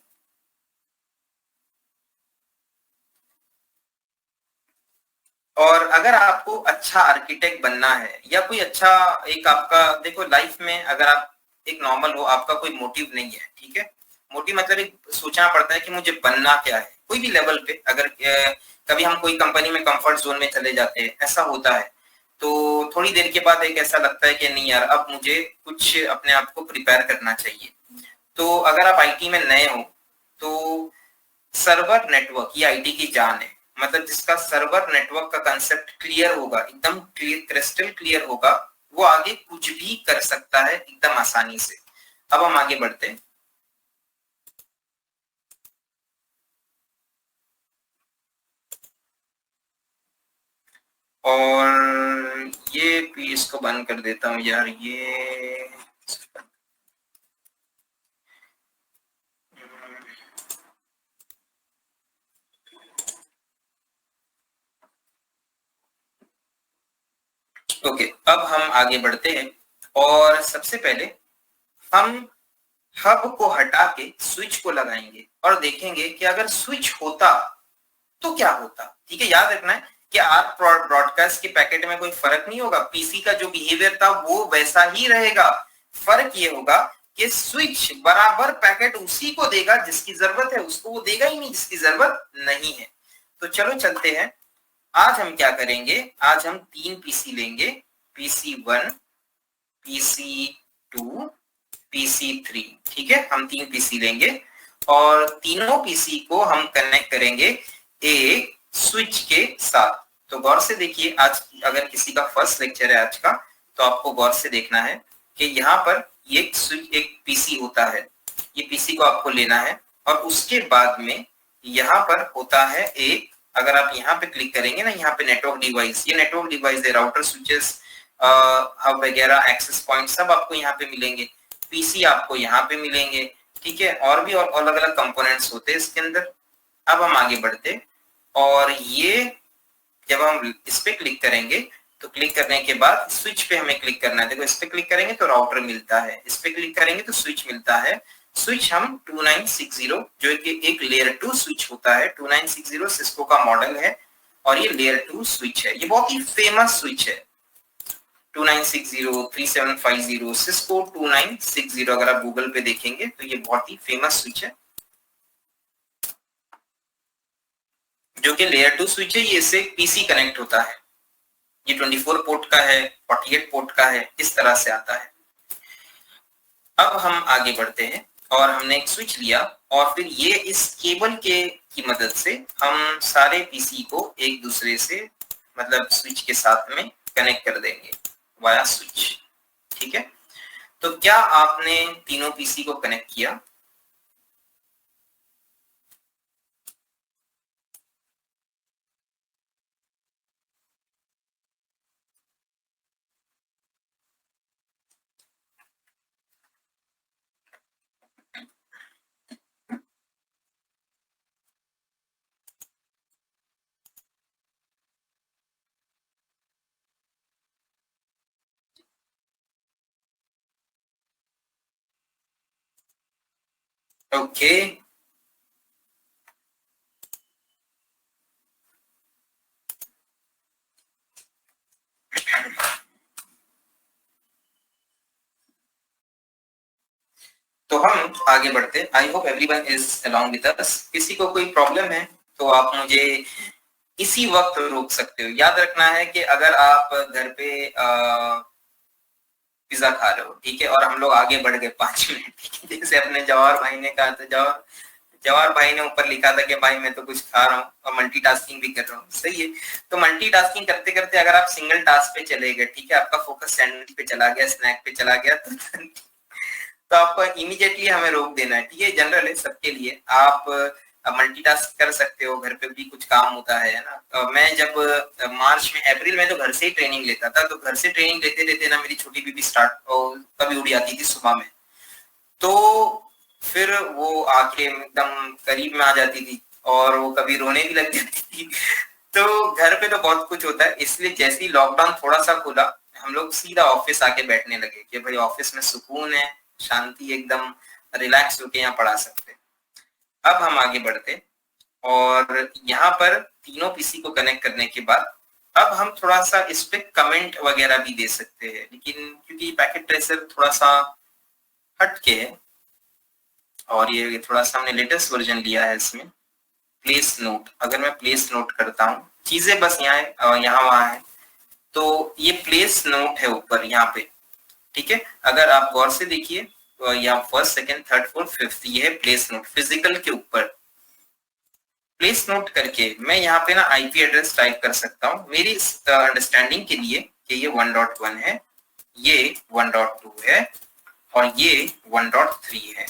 और अगर आपको अच्छा आर्किटेक्ट बनना है या कोई अच्छा एक आपका, देखो लाइफ में अगर आप एक नॉर्मल हो, आपका कोई मोटिव नहीं है, ठीक है, मोटिव मतलब एक सोचना पड़ता है कि मुझे बनना क्या है, कोई भी लेवल पे। अगर कभी हम कोई कंपनी में कंफर्ट जोन में चले जाते हैं, ऐसा होता है, तो थोड़ी देर के बाद एक ऐसा लगता है कि नहीं यार अब मुझे कुछ अपने आप को प्रिपेयर करना चाहिए। तो अगर आप आईटी में नए हो तो सर्वर नेटवर्क ये आईटी की जान है, मतलब जिसका सर्वर नेटवर्क का कंसेप्ट क्लियर होगा, एकदम क्रिस्टल क्लियर होगा, वो आगे कुछ भी कर सकता है एकदम आसानी से। अब हम आगे बढ़ते हैं, और ये पीस को बंद कर देता हूं यार, ये ओके। अब हम आगे बढ़ते हैं, और सबसे पहले हम हब को हटा के स्विच को लगाएंगे और देखेंगे कि अगर स्विच होता तो क्या होता, ठीक है। याद रखना है क्या आप ब्रॉडकास्ट के पैकेट में कोई फर्क नहीं होगा? पीसी का जो बिहेवियर था वो वैसा ही रहेगा। फर्क ये होगा कि स्विच बराबर पैकेट उसी को देगा जिसकी जरूरत है, उसको वो देगा ही नहीं जिसकी जरूरत नहीं है। तो चलो चलते हैं। आज हम क्या करेंगे, आज हम 3 पीसी लेंगे, PC1, PC2, PC3। ठीक है, हम 3 पीसी लेंगे और तीनों पीसी को हम कनेक्ट करेंगे एक स्विच के साथ। तो गौर से देखिए, आज अगर किसी का फर्स्ट लेक्चर है आज का, तो आपको गौर से देखना है कि यहाँ पर ये स्विच एक पीसी होता है, ये पीसी को आपको लेना है और उसके बाद में यहाँ पर होता है एक, अगर आप यहाँ पे क्लिक करेंगे ना, यहाँ पे नेटवर्क डिवाइस, ये नेटवर्क डिवाइस है, राउटर, स्विचेस, हब वगैरह, एक्सेस पॉइंट सब आपको यहाँ पे मिलेंगे। पीसी आपको यहाँ पे मिलेंगे। ठीक है, और भी और अलग अलग कंपोनेंट्स होते हैं इसके अंदर। अब हम आगे बढ़ते और ये जब हम इस पे क्लिक करेंगे तो क्लिक करने के बाद स्विच पे हमें क्लिक करना है। देखो, इस पे क्लिक करेंगे तो राउटर मिलता है, इस पे क्लिक करेंगे तो स्विच मिलता है। स्विच हम 2960, जो कि एक लेयर 2 स्विच होता है, 2960 सिस्को का मॉडल है और ये लेयर 2 स्विच है। ये बहुत ही फेमस स्विच है, 2960, 3750, सिस्को 2960। अगर आप गूगल पे देखेंगे तो ये बहुत ही फेमस स्विच है, जो कि लेयर 2 स्विच है। ये इससे पीसी कनेक्ट होता है। ये 24 पोर्ट का है, 48 पोर्ट का है, इस तरह से आता है। अब हम आगे बढ़ते हैं और हमने एक स्विच लिया और फिर ये इस केबल के की मदद से हम सारे पीसी को एक दूसरे से, मतलब स्विच के साथ में कनेक्ट कर देंगे वाया स्विच। ठीक है, तो क्या आपने तीनों पीसी को कनेक्ट किया? ओके, तो हम आगे बढ़ते। I hope everyone is along with अस। किसी को कोई प्रॉब्लम है तो आप मुझे इसी वक्त रोक सकते हो। याद रखना है कि अगर आप घर पे पिज्जा खा रहे हो, ठीक है, और हम लोग आगे बढ़ गए 5 मिनट, ठीक है, जैसे अपने जवाहर भाई ने कहा था, जवाहर भाई ने ऊपर लिखा था कि भाई मैं तो कुछ खा रहा हूँ और मल्टीटास्किंग भी कर रहा हूँ। सही है, तो मल्टीटास्किंग करते करते अगर आप सिंगल टास्क पे चले गए, ठीक है, आपका फोकस सैंडविच पे चला गया, स्नैक पे चला गया, तो आपको इमीडिएटली हमें रोक देना है। ठीक है, जनरल है सबके लिए। आप मल्टीटास्क कर सकते हो, घर पे भी कुछ काम होता है ना। मैं जब मार्च में, अप्रैल में तो घर से ही ट्रेनिंग लेता था, तो घर से ट्रेनिंग लेते लेते ना मेरी छोटी बीबी स्टार्ट कभी उड़ जाती थी सुबह में, तो फिर वो आके एकदम करीब में आ जाती थी और वो कभी रोने भी लग जाती थी। तो घर पे तो बहुत कुछ होता है, इसलिए जैसे ही लॉकडाउन थोड़ा सा खुला, हम लोग सीधा ऑफिस आके बैठने लगे कि भाई ऑफिस में सुकून है, शांति, एकदम रिलैक्स होके यहाँ पढ़ा सकते। अब हम आगे बढ़ते और यहाँ पर तीनों पीसी को कनेक्ट करने के बाद अब हम थोड़ा सा इस पे कमेंट वगैरह भी दे सकते हैं, लेकिन क्योंकि पैकेट ट्रेसर थोड़ा सा हटके है और ये थोड़ा सा हमने लेटेस्ट वर्जन लिया है इसमें। प्लेस नोट, अगर मैं प्लेस नोट करता हूँ, चीजें बस यहाँ वहां है, तो ये प्लेस नोट है ऊपर यहाँ पे। ठीक है, अगर आप गौर से देखिए तो यहाँ first, second, third, fourth, fifth, ये है प्लेस नोट फिजिकल के ऊपर। प्लेस नोट करके मैं यहाँ पे ना आईपी एड्रेस टाइप कर सकता हूँ मेरी अंडरस्टैंडिंग के लिए कि ये 1.1 है, ये 1.2 है और ये 1.3 है।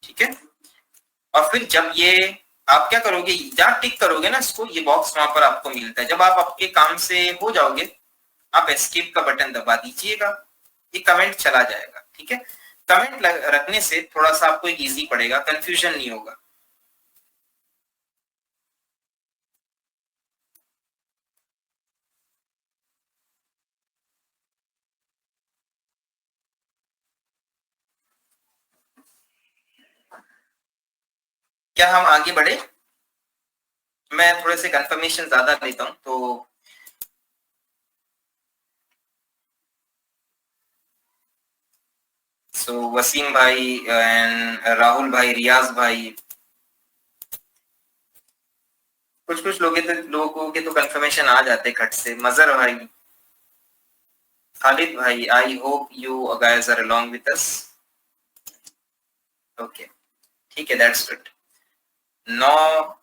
ठीक है, और फिर जब ये आप क्या करोगे, जहाँ टिक करोगे ना इसको, ये बॉक्स वहां पर आपको मिलता है। जब आप आपके काम से हो जाओगे, आप एस्केप का बटन दबा दीजिएगा, ये कमेंट चला जाएगा। ठीक है, कमेंट रखने से थोड़ा सा आपको एक इजी पड़ेगा, कंफ्यूजन नहीं होगा। क्या हम आगे बढ़े? मैं थोड़े से कंफर्मेशन ज्यादा लेता हूँ। तो वसीम भाई एंड राहुल भाई, रियाज भाई, कुछ लोगों के तो कंफर्मेशन आ जाते खट से। मजर भाई, खालिद भाई, I hope you guys are along with us. Okay, ठीक है, that's good. Now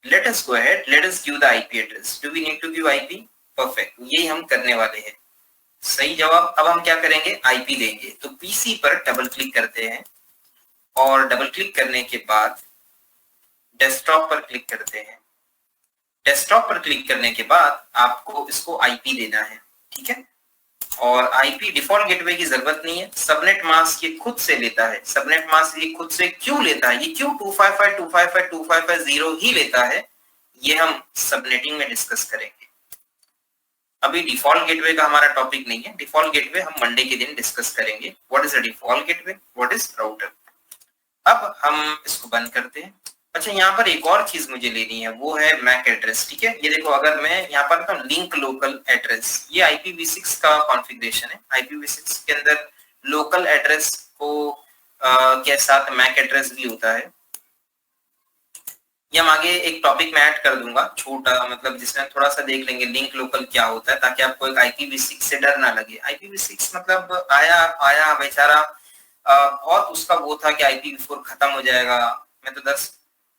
let us go ahead, let us give the IP address. Do we need to give IP? Perfect, यही हम करने वाले हैं। सही जवाब। अब हम क्या करेंगे, IP देंगे। तो PC पर डबल क्लिक करते हैं और डबल क्लिक करने के बाद डेस्कटॉप पर क्लिक करते हैं। डेस्कटॉप पर क्लिक करने के बाद आपको इसको IP देना है, ठीक है। और IP डिफॉल्ट गेटवे की जरूरत नहीं है, सबनेट मास्क ये खुद से लेता है। सबनेट मास्क ये खुद से क्यों लेता है, ये क्यों 255.255.255.0 ही लेता है, ये हम सबनेटिंग में डिस्कस करेंगे। अभी डिफॉल्ट गेटवे का हमारा टॉपिक नहीं है। डिफॉल्ट गेटवे हम मंडे के दिन डिस्कस करेंगे। What is a default gateway, what is router. अब हम इसको बंद करते हैं। अच्छा, यहाँ पर एक और चीज मुझे लेनी है, वो है मैक एड्रेस, ठीक है। ये देखो, अगर मैं यहाँ पर तो लिंक लोकल एड्रेस, ये IPv6 का कॉन्फ़िगरेशन है। IPv6 के अंदर लोकल एड्रेस को के साथ मैक एड्रेस भी होता है। ये हम आगे एक टॉपिक में ऐड कर दूंगा, छोटा, मतलब जिसमें थोड़ा सा देख लेंगे लिंक लोकल क्या होता है, ताकि आपको एक IPv6 से डर ना लगे। IPv6 मतलब आया बेचारा, बहुत उसका वो था कि IPv4 खत्म हो जाएगा। मैं तो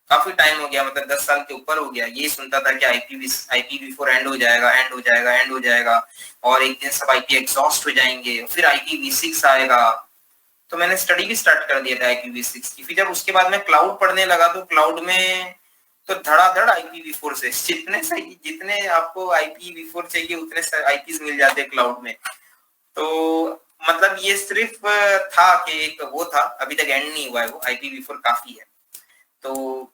काफी टाइम हो गया, मतलब 10 साल के ऊपर हो गया, ये सुनता था कि IPv4 एंड हो जाएगा, और एक दिन सब IP एग्जॉस्ट हो जाएंगे, फिर IPv6 आएगा। तो मैंने स्टडी भी स्टार्ट कर दिया था IPv6 की। फिर जब उसके बाद मैं क्लाउड पढ़ने लगा, तो क्लाउड में तो धड़ाधड़ IPv4 से जितने आपको IPv4 चाहिए उतने IPs मिल जाते क्लाउड में। तो मतलब ये सिर्फ था कि एक वो था, अभी तक एंड नहीं हुआ है वो। IPv4 काफी है। तो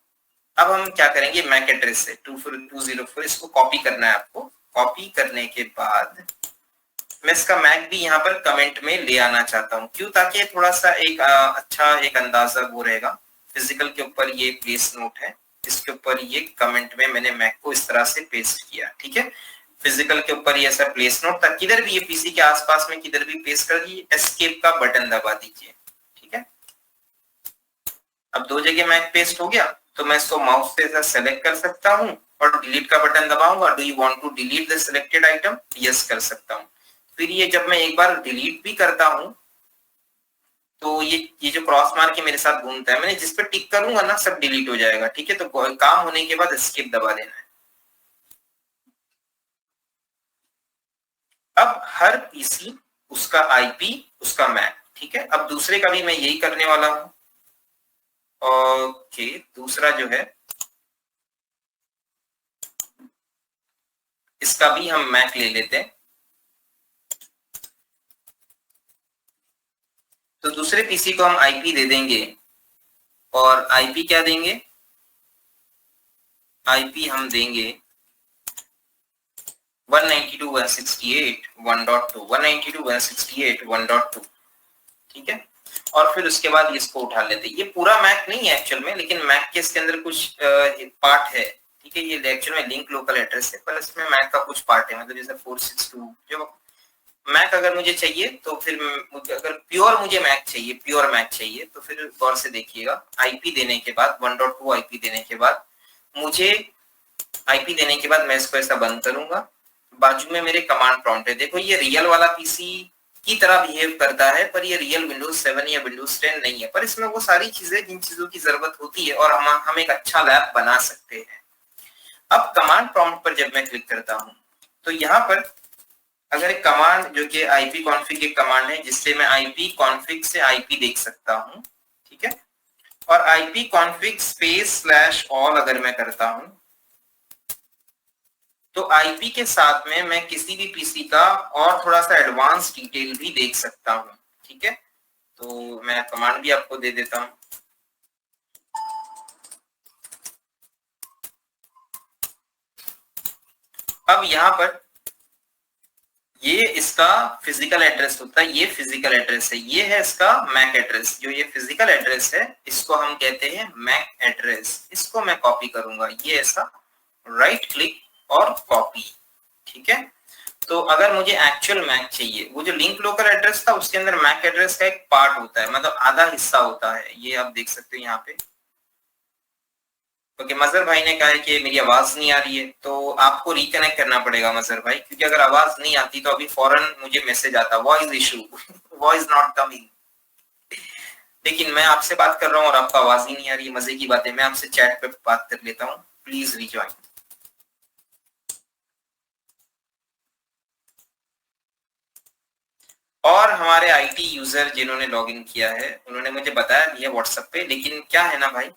अब हम क्या करेंगे, मैक एड्रेस से 204 इसको कॉपी करना है आपको। कॉपी करने के बाद मैं इसका मैक भी यहाँ पर कमेंट में ले आना चाहता हूँ। क्यों, ताकि थोड़ा सा एक अच्छा एक अंदाजा वो रहेगा। फिजिकल के ऊपर ये प्लेस नोट है, इसके ऊपर ये कमेंट में मैंने मैक को इस तरह से पेस्ट किया, ठीक है। फिजिकल के ऊपर ये ऐसा प्लेस नोट था, किधर भी ये पीसी के आसपास में किधर भी पेस्ट कर दीजिए, एस्केप का बटन दबा दीजिए, ठीक है। अब 2 जगह मैक पेस्ट हो गया, तो मैं इसको माउस से ऐसा सेलेक्ट कर सकता हूँ और डिलीट का बटन दबाऊंगा। Do you want to delete the selected item, yes कर सकता हूँ। फिर ये जब मैं एक बार डिलीट भी करता हूँ, तो ये जो क्रॉस मार्क के मेरे साथ घूमता है, मैंने जिस पे टिक करूंगा ना, सब डिलीट हो जाएगा, ठीक है। तो काम होने के बाद एस्केप दबा देना है। अब हर पीसी उसका IP, उसका मैक, ठीक है। अब दूसरे का भी मैं यही करने वाला हूं। ओके, दूसरा जो है इसका भी हम मैक ले लेते हैं। तो दूसरे पीसी को हम IP दे देंगे, और IP क्या देंगे, IP हम देंगे 192.168.1.2, ठीक है। और फिर उसके बाद इसको उठा लेते हैं। ये पूरा मैक नहीं है एक्चुअल में, लेकिन मैक के इसके अंदर कुछ पार्ट है, ठीक है। ये एक्चुअल में लिंक लोकल एड्रेस है, पर इसमें मैक का कुछ पार्ट है, मतलब जैसे 462 जो मैक अगर मुझे चाहिए, तो फिर अगर प्योर मुझे मैक चाहिए, प्योर मैक चाहिए, तो फिर गौर से देखिएगा। IP देने के बाद 1.2 IP देने के बाद मुझे IP देने के बाद मैं इसको ऐसा बंद करूंगा। बाजू में मेरे कमांड प्रॉम्प्ट है। देखो, ये रियल वाला पीसी की तरह बिहेव करता है, पर ये रियल विंडोज 7 या विंडोज 10 नहीं है। पर इसमें वो सारी चीजें, जिन चीजों की जरूरत होती है, और हम एक अच्छा लैब बना सकते हैं। अब कमांड प्रॉम्प्ट पर जब मैं क्लिक करता हूं, तो यहाँ पर अगर एक कमांड जो कि ipconfig एक कमांड है, जिससे मैं ipconfig से IP देख सकता हूं, ठीक है। और ipconfig /all अगर मैं करता हूं, तो IP के साथ में मैं किसी भी पीसी का और थोड़ा सा एडवांस डिटेल भी देख सकता हूं, ठीक है। तो मैं कमांड भी आपको दे देता हूं। अब यहाँ पर ये इसका फिजिकल एड्रेस होता है, ये फिजिकल एड्रेस है, ये है इसका मैक एड्रेस। जो ये फिजिकल एड्रेस है इसको हम कहते हैं मैक एड्रेस। इसको मैं कॉपी करूंगा, ये ऐसा राइट क्लिक और कॉपी, ठीक है। तो अगर मुझे एक्चुअल मैक चाहिए, वो जो लिंक लोकल एड्रेस था उसके अंदर मैक एड्रेस का एक पार्ट होता है, मतलब आधा हिस्सा होता है, ये आप देख सकते हो यहाँ पे। ओके, मजहर भाई ने कहा है कि मेरी आवाज नहीं आ रही है, तो आपको रिकनेक्ट करना पड़ेगा मजहर भाई, क्योंकि अगर आवाज नहीं आती तो अभी फौरन मुझे मैसेज आता voice issue, voice not coming. लेकिन मैं आपसे बात कर रहा हूँ और आपको आवाज ही नहीं आ रही है, मजे की बात है। मैं आपसे चैट पे बात कर लेता हूँ, प्लीज रिजॉइन। और हमारे आईटी यूजर जिन्होंने लॉगिन किया है उन्होंने मुझे बताया भी है व्हाट्सएप पे, लेकिन क्या है ना भाई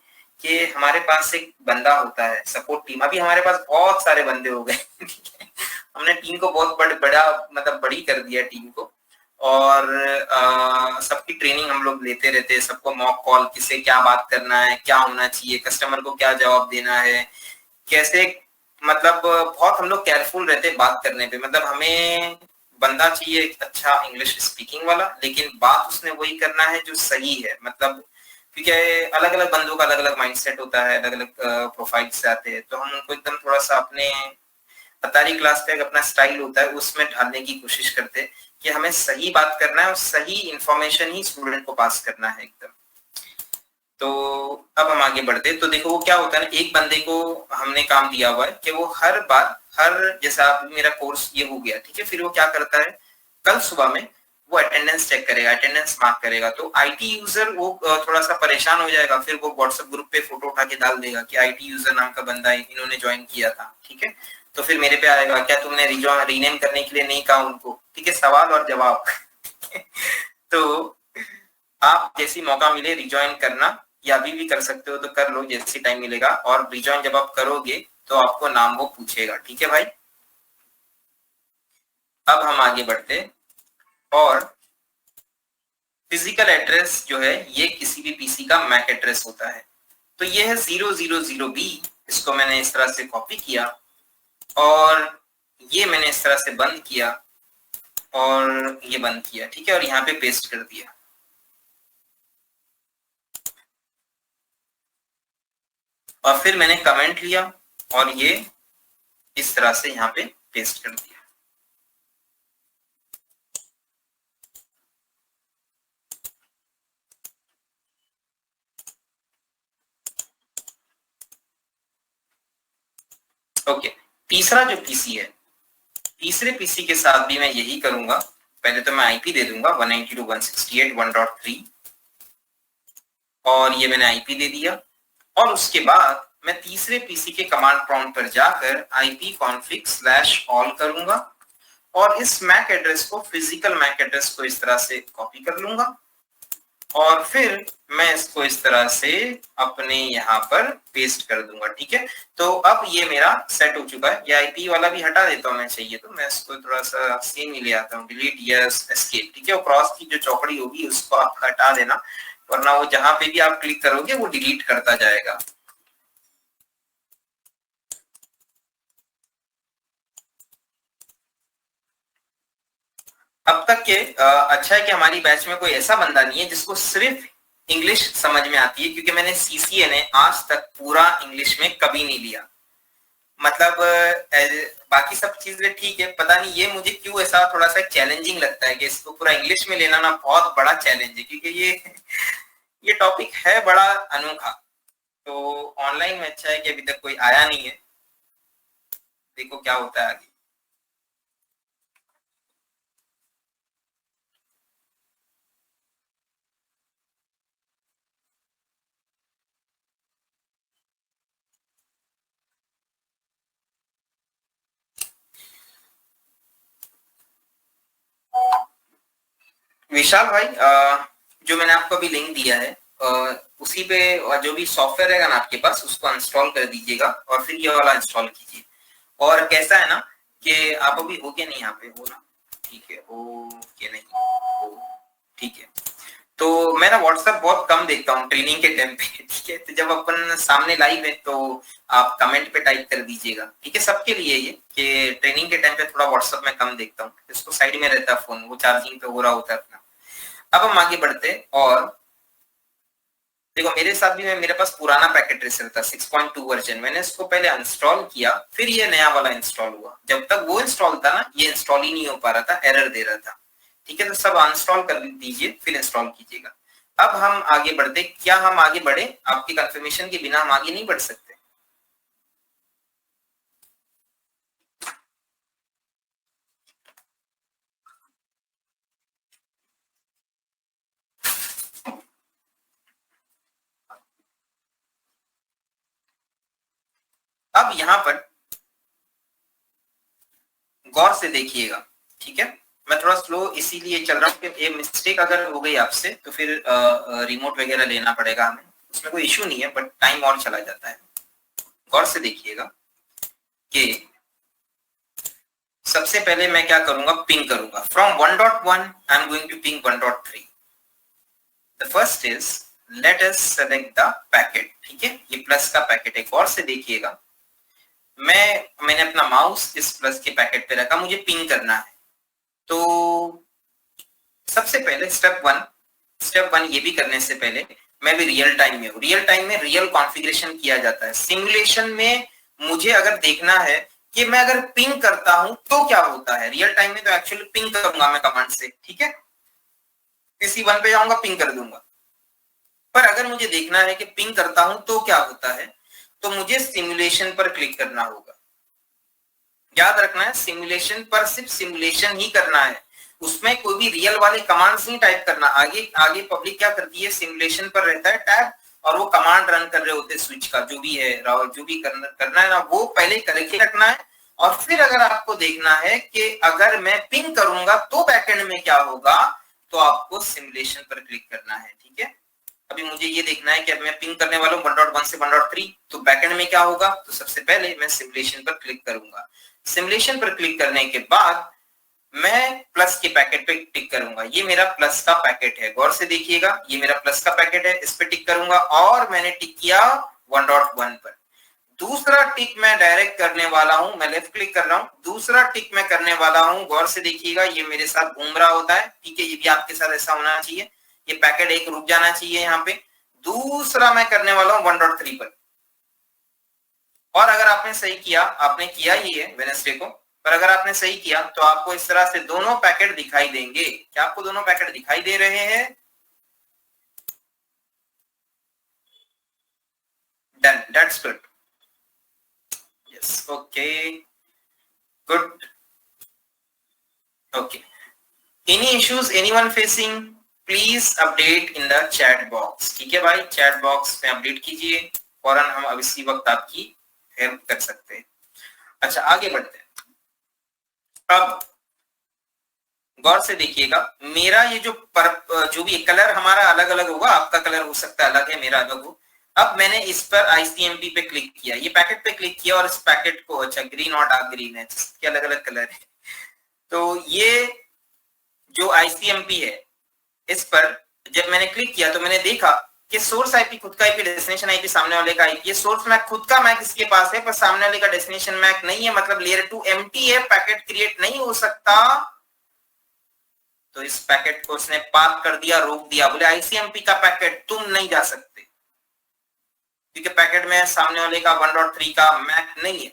कि हमारे पास एक बंदा होता है सपोर्ट टीम। अभी हमारे पास बहुत सारे बंदे हो गए हमने टीम को बहुत बड़ा मतलब बड़ी कर दिया टीम को, और सबकी ट्रेनिंग हम लोग लेते रहते हैं। सबको मॉक कॉल, किसे क्या बात करना है, क्या होना चाहिए, कस्टमर को क्या जवाब देना है, कैसे, मतलब बहुत हम लोग केयरफुल रहते हैं बात करने पे। मतलब हमें बंदा चाहिए एक अच्छा इंग्लिश स्पीकिंग वाला, लेकिन बात उसने वही करना है जो सही है। मतलब क्योंकि अलग अलग बंदों का अलग अलग माइंडसेट होता है, अलग अलग प्रोफाइल से आते हैं, तो हम उनको एकदम थोड़ा सा अपने अतारी क्लास का एक अपना स्टाइल होता है उसमें ढालने की कोशिश करते हैं कि हमें सही बात करना है और सही इंफॉर्मेशन ही स्टूडेंट को पास करना है एकदम। तो अब हम आगे बढ़ते, तो देखो वो क्या होता है ना, एक बंदे को हमने काम दिया हुआ है कि वो हर बार जैसा मेरा कोर्स ये हो गया, ठीक है, फिर वो क्या करता है, कल सुबह में वो अटेंडेंस चेक करेगा, अटेंडेंस मार्क करेगा। तो आईटी यूजर वो थोड़ा सा परेशान हो जाएगा, फिर वो व्हाट्सएप ग्रुप पे फोटो उठा के डाल देगा कि आईटी यूजर नाम का बंदा है, इन्होंने ज्वाइन किया था, ठीक है। तो फिर मेरे पे आएगा, क्या तुमने रीनेम करने के लिए नहीं कहा उनको, ठीक है, सवाल और जवाब तो आप जैसी मौका मिले रिज्वाइन करना, या अभी भी कर सकते हो तो कर लो जैसे टाइम मिलेगा। और रिज्वाइन जब आप करोगे तो आपको नाम वो पूछेगा, ठीक है भाई। अब हम आगे बढ़ते, और फिजिकल एड्रेस जो है ये किसी भी पीसी का मैक एड्रेस होता है। तो ये है 000B, इसको मैंने इस तरह से कॉपी किया और ये मैंने इस तरह से बंद किया और ये बंद किया, ठीक है, और यहाँ पे पेस्ट कर दिया। और फिर मैंने कमेंट लिया और ये इस तरह से यहाँ पे पेस्ट कर दिया। ओके, तीसरा जो पीसी है, तीसरे पीसी के साथ भी मैं यही करूंगा। पहले तो मैं आईपी दे दूंगा 192.168.1.3 और ये मैंने आईपी दे दिया। और उसके बाद मैं तीसरे पीसी के कमांड प्रॉम्प्ट पर जाकर ipconfig/all करूंगा और इस मैक एड्रेस को, फिजिकल मैक एड्रेस को इस तरह से कॉपी कर लूंगा और फिर मैं इसको इस तरह से अपने यहाँ पर पेस्ट कर दूंगा, ठीक है। तो अब ये मेरा सेट हो चुका है। ये आईपी वाला भी हटा देता हूँ मैं, चाहिए तो मैं इसको थोड़ा सा सेम ही ले आता हूँ, डिलीट यस एस्केप, ठीक है। और क्रॉस की जो चौकड़ी होगी उसको आप हटा देना, वरना वो जहां पे भी आप क्लिक करोगे वो डिलीट करता जाएगा। अब तक के अच्छा है कि हमारी बैच में कोई ऐसा बंदा नहीं है जिसको सिर्फ इंग्लिश समझ में आती है, क्योंकि मैंने सीसीए ने आज तक पूरा इंग्लिश में कभी नहीं लिया। मतलब बाकी सब चीजें ठीक है, पता नहीं ये मुझे क्यों ऐसा थोड़ा सा चैलेंजिंग लगता है कि इसको पूरा इंग्लिश में लेना ना बहुत बड़ा चैलेंज है, क्योंकि ये टॉपिक है बड़ा अनोखा। तो ऑनलाइन में अच्छा है कि अभी तक कोई आया नहीं है, देखो क्या होता है आगे। विशाल भाई, जो मैंने आपको अभी लिंक दिया है उसी पे जो भी सॉफ्टवेयर रहेगा ना आपके पास उसको इंस्टॉल कर दीजिएगा और फिर ये वाला इंस्टॉल कीजिए। और कैसा है ना कि आप अभी हो के नहीं यहाँ पे हो ना, ठीक है, हो के नहीं हो, ठीक है। तो मैं ना व्हाट्सएप बहुत कम देखता हूँ ट्रेनिंग के टाइम पे, ठीक है। तो जब अपन सामने लाइव है तो आप कमेंट पे टाइप कर दीजिएगा, ठीक है। सबके लिए ये कि ट्रेनिंग के टाइम पे थोड़ा व्हाट्सएप में कम देखता हूँ, इसको साइड में रहता है फोन, वो चार्जिंग पे हो रहा होता है अपना। अब हम आगे बढ़ते हैं और देखो मेरे साथ भी मेरे पास पुराना पैकेट ट्रेसर था 6.2 वर्जन, मैंने इसको पहले इंस्टॉल किया, फिर ये नया वाला इंस्टॉल हुआ। जब तक वो इंस्टॉल था ना, ये इंस्टॉल ही नहीं हो पा रहा था, एरर दे रहा था, ठीक है। तो सब अनइंस्टॉल कर दीजिए फिर इंस्टॉल कीजिएगा। अब हम आगे बढ़ते, क्या हम आगे बढ़े? आपकी कंफर्मेशन के बिना हम आगे नहीं बढ़ सकते। अब यहां पर गौर से देखिएगा, ठीक है। मैं थोड़ा स्लो इसीलिए चल रहा हूँ कि ये मिस्टेक अगर हो गई आपसे तो फिर रिमोट वगैरह लेना पड़ेगा हमें, उसमें कोई इश्यू नहीं है, बट टाइम और चला जाता है। गौर से देखिएगा कि सबसे पहले मैं क्या करूंगा, पिंग करूंगा from 1.1 I am going to ping 1.3। The first is let us select the packet, ठीक है। ये प्लस का पैकेट है, गौर से देखिएगा। मैंने अपना माउस इस प्लस के पैकेट पे रखा, मुझे पिंग करना है। तो सबसे पहले स्टेप वन ये भी करने से पहले मैं भी रियल टाइम में हूँ। रियल टाइम में रियल कॉन्फ़िगरेशन किया जाता है। सिमुलेशन में मुझे अगर देखना है कि मैं अगर पिंग करता हूं तो क्या होता है, रियल टाइम में तो एक्चुअली पिंग करूंगा मैं कमांड से, ठीक है। PC1 पे जाऊंगा, पिंग कर दूंगा। पर अगर मुझे देखना है कि पिंग करता हूं तो क्या होता है, तो मुझे सिमुलेशन पर क्लिक करना होगा। याद रखना है, सिमुलेशन पर सिर्फ सिमुलेशन ही करना है, उसमें कोई भी रियल वाले कमांड्स नहीं टाइप करना। आगे आगे पब्लिक क्या करती है, सिमुलेशन पर रहता है टैब और वो कमांड रन कर रहे होते हैं, स्विच का जो भी है, जो भी करना है ना, वो पहले करके रखना है। और फिर अगर आपको देखना है कि अगर मैं पिंग करूंगा तो बैकएंड में क्या होगा, तो आपको सिमुलेशन पर क्लिक करना है, ठीक है। अभी मुझे ये देखना है कि अब मैं पिंग करने वाला हूँ 1.1 से 1.3, तो बैकएंड में क्या होगा, तो सबसे पहले मैं सिमुलेशन पर क्लिक करूंगा। सिमुलेशन पर क्लिक करने के बाद मैं प्लस के पैकेट पे टिक करूंगा। ये मेरा प्लस का पैकेट है, गौर से देखिएगा, ये मेरा प्लस का पैकेट है, इस पे टिक करूंगा और मैंने टिक किया 1.1 पर। दूसरा टिक मैं डायरेक्ट करने वाला हूं, मैं लेफ्ट क्लिक कर रहा हूं, दूसरा टिक मैं करने वाला हूं, गौर से देखिएगा, ये मेरे साथ घूम रहा होता है, ठीक है। ये भी आपके साथ ऐसा होना चाहिए, ये पैकेट एक रुक जाना चाहिए यहाँ पे। दूसरा मैं करने वाला हूं 1.3 पर। और अगर आपने सही किया, आपने किया ही है वेडनेसडे को, पर अगर आपने सही किया तो आपको इस तरह से दोनों पैकेट दिखाई देंगे। क्या आपको दोनों पैकेट दिखाई दे रहे हैं? Done, that's good, yes, okay, good, okay. Any issues anyone facing, please update in the chat box, ठीक है भाई। चैट बॉक्स में अपडेट कीजिए, फौरन हम अब इसी वक्त आपकी हेल्प कर सकते हैं। अच्छा, आगे बढ़ते हैं। अब गौर से देखिएगा, मेरा ये जो भी कलर हमारा अलग अलग होगा, आपका कलर हो सकता है अलग है, मेरा अलग हो। अब मैंने इस पर ICMP पे क्लिक किया, ये पैकेट पे क्लिक किया और इस पैकेट को, अच्छा ग्रीन और डार्क ग्रीन है, इसके अलग अलग कलर है। तो ये जो ICMP है, इस पर जब मैंने क्लिक किया तो मैंने देखा कि सोर्स आईपी खुद का आईपी, डेस्टिनेशन आईपी सामने वाले का आईपी। ये सोर्स मैक खुद का मैक इसके पास है, पर सामने वाले का डेस्टिनेशन मैक नहीं है, मतलब लेयर 2 एम्प्टी है, पैकेट क्रिएट नहीं हो सकता। तो इस पैकेट को उसने पार्क कर दिया, रोक दिया, बोले ICMP का पैकेट तुम नहीं जा सकते, क्योंकि पैकेट में सामने वाले का 1.3 का मैक नहीं है।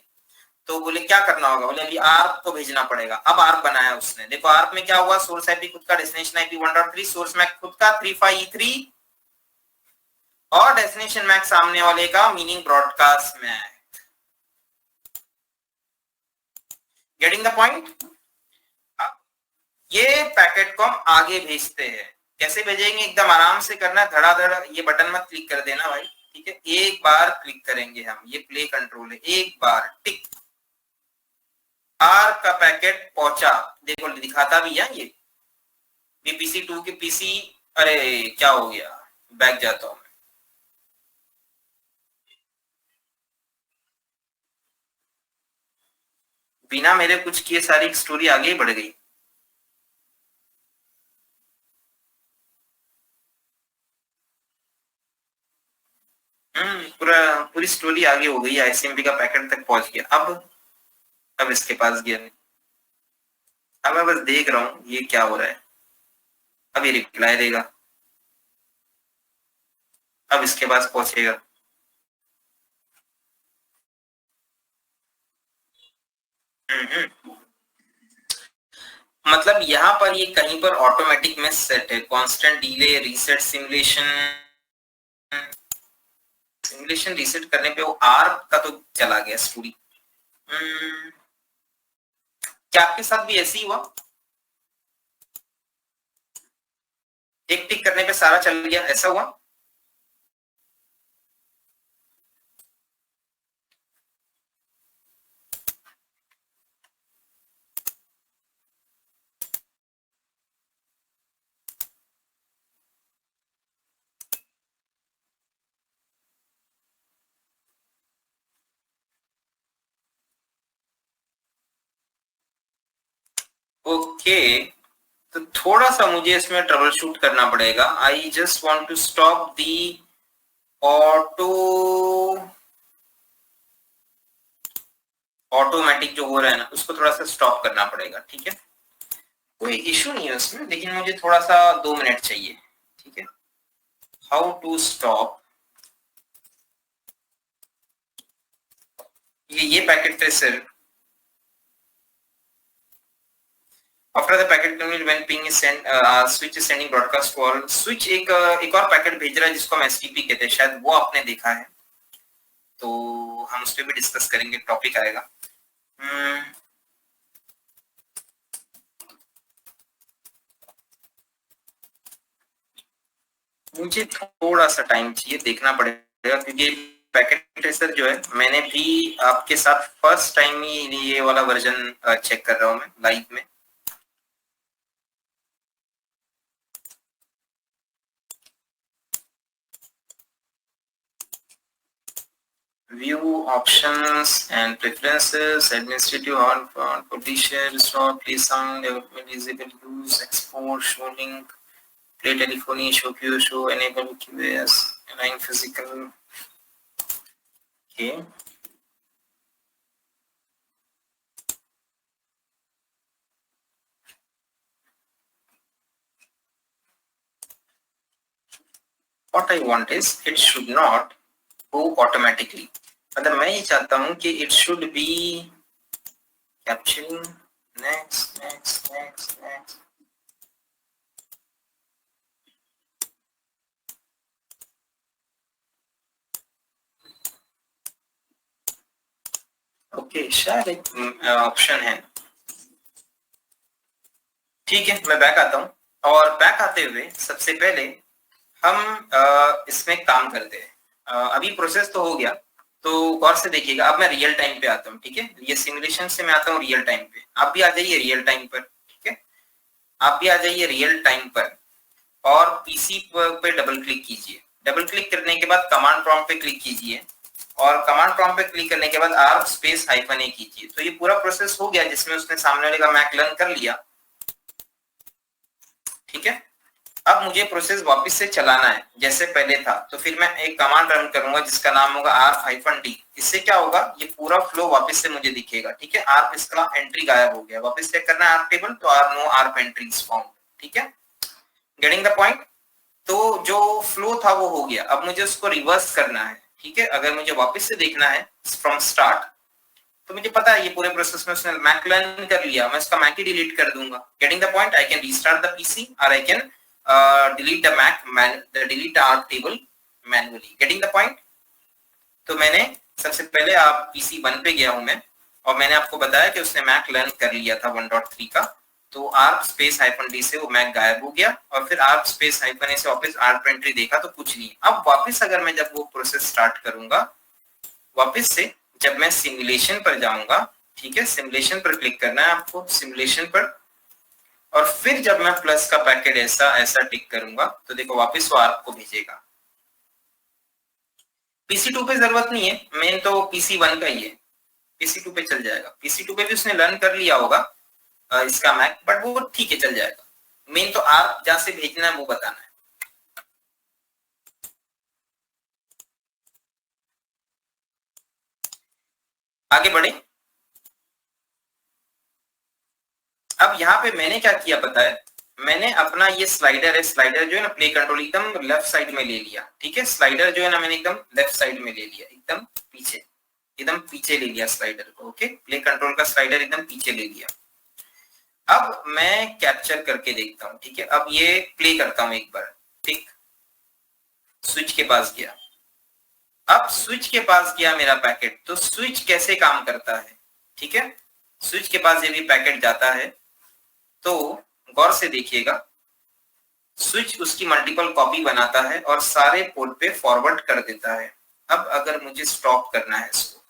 तो बोले क्या करना होगा, बोले अभी आर्प को भेजना पड़ेगा। अब आर्प बनाया उसने, देखो आर्प में क्या हुआ, सोर्स आईपी खुद का, डेस्टिनेशन आईपी 1.3, सोर्स मैक खुद का 35E3 और डेस्टिनेशन मैक सामने वाले का, meaning broadcast MAC. Getting the point? ये पैकेट को हम आगे भेजते हैं, कैसे भेजेंगे, एकदम आराम से करना, धड़ाधड़, ये बटन मत क्लिक कर देना भाई, ठीक है। एक बार क्लिक करेंगे हम, ये प्ले कंट्रोल है, एक बार टिक, आर का पैकेट पहुंचा, देखो दिखाता भी है ये PC2 के PC, अरे क्या हो गया, बैक जाता हूं मैं। बिना मेरे कुछ किए सारी स्टोरी आगे बढ़ गई। थोड़ी स्टोरी आगे हो गई, आईसीएमपी का पैकेट तक पहुंच गया। अब इसके पास गया नहीं। अब मैं बस देख रहा हूं ये क्या हो रहा है। अब ये रिप्लाई देगा, अब इसके पास पहुंचेगा। मतलब यहाँ पर ये कहीं पर ऑटोमेटिक में सेट है, constant delay, reset, simulation reset करने पे वो आर का तो चला गया स्टोरी। क्या आपके साथ भी ऐसे ही हुआ? एक टिक करने पे सारा चल गया, ऐसा हुआ? ओके, तो थोड़ा सा मुझे इसमें ट्रबल शूट करना पड़ेगा। I just want to stop the automatic जो हो रहा है ना, उसको थोड़ा सा स्टॉप करना पड़ेगा। ठीक है, कोई इशू नहीं है उसमें, लेकिन मुझे थोड़ा सा 2 मिनट चाहिए। ठीक है, हाउ टू स्टॉप ये packet tracer after the packet terminal when ping is send, switch is sending broadcast call. Switch एक और पैकेट भेज रहा है जिसको हम एसटीपी कहते हैं, शायद वो आपने देखा है, तो हम उस पर भी डिस्कस करेंगे, टॉपिक आएगा। मुझे थोड़ा सा टाइम चाहिए, देखना पड़ेगा, क्योंकि पैकेट ट्रेसर जो है मैंने भी आपके साथ फर्स्ट टाइम ही ये वाला वर्जन चेक कर रहा हूँ मैं लाइव में। View options and preferences, administrative on publisher, restore, play sound, development, disable use, export, show link, play telephony, show queue, show, enable QoS, align physical. Okay. What I want is it should not go automatically. मतलब मैं ये चाहता हूँ कि it should be capturing next. Okay, शायद एक option है। ठीक है, मैं बैक आता हूँ, और बैक आते हुए सबसे पहले हम इसमें काम करते हैं। अभी प्रोसेस तो हो गया, तो गौर से देखिएगा। अब मैं रियल टाइम पे आता हूँ। ठीक है, ये सिमुलेशन से मैं आता हूँ रियल टाइम पे। आप भी आ जाइए रियल टाइम पर। ठीक है, आप भी आ जाइए रियल टाइम पर, और पीसी पे डबल क्लिक कीजिए। डबल क्लिक करने के बाद कमांड प्रॉम्प्ट पे क्लिक कीजिए, और कमांड प्रॉम्प्ट पे क्लिक करने के बाद आर स्पेस -a कीजिए। तो ये पूरा प्रोसेस हो गया, जिसमें उसने सामने वाले का मैक लर्न कर लिया। ठीक है, अब मुझे प्रोसेस वापस से चलाना है जैसे पहले था, तो फिर मैं एक कमांड रन करूंगा जिसका नाम होगा r-d। इससे क्या होगा, ये पूरा फ्लो वापस से मुझे दिखेगा। ठीक है, r इसका एंट्री गायब हो गया, वापस चेक करना है r टेबल, तो no r entry is found. ठीक है, गेटिंग द पॉइंट। तो जो फ्लो था वो हो गया, अब मुझे उसको रिवर्स करना है। ठीक है, अगर मुझे वापस से देखना है फ्रॉम स्टार्ट, तो मुझे पता है ये पूरे प्रोसेस में उसने मैक लर्न कर लिया, मैं इसका मैक ही डिलीट कर दूंगा। Getting the point, I can restart the PC, और I can delete the Mac delete the R table manually. Getting the point? तो मैंने सबसे पहले आप PC 1 पे गया हूं मैं, और मैंने आपको बताया कि उसने मैक लर्न कर लिया था 1.3 का, तो R स्पेस -d से वो मैक गायब हो गया, और फिर R स्पेस -a से वापस R एंट्री देखा तो कुछ नहीं। अब वापस अगर मैं जब वो प्रोसेस स्टार्ट करूंगा, वापस से जब मैं सिमुलेशन पर जाऊंगा, ठीक है, सिमुलेशन पर क्लिक करना है आपको, सिमुलेशन पर, और फिर जब मैं प्लस का पैकेट ऐसा टिक करूंगा, तो देखो वापस वो आपको भेजेगा। पीसी 2 पे जरूरत नहीं है, मेन तो पीसी 1 का ही है, पीसी 2 पे चल जाएगा। पीसी 2 पे भी उसने लर्न कर लिया होगा इसका मैक, बट वो ठीक है, चल जाएगा। मेन तो आप जहां से भेजना है वो बताना है। आगे बढ़े। अब यहाँ पे मैंने क्या किया पता है, मैंने अपना ये स्लाइडर है, स्लाइडर जो है ना प्ले कंट्रोल एकदम लेफ्ट साइड में ले लिया, ठीक है। स्लाइडर जो है ना मैंने एकदम लेफ्ट साइड में ले लिया, एकदम पीछे ले लिया स्लाइडर को। ओके, प्ले कंट्रोल का स्लाइडर एकदम पीछे ले लिया। अब मैं कैप्चर करके देखता हूँ, ठीक है। अब ये प्ले करता हूँ एक बार, ठीक। स्विच के पास गया, अब स्विच के पास गया मेरा पैकेट, तो स्विच कैसे काम करता है, ठीक है। स्विच के पास जब ये पैकेट जाता है तो गौर से देखिएगा, स्विच उसकी मल्टीपल कॉपी बनाता है और सारे पोर्ट पे फॉरवर्ड कर देता है। अब अगर मुझे स्टॉप करना है इसको,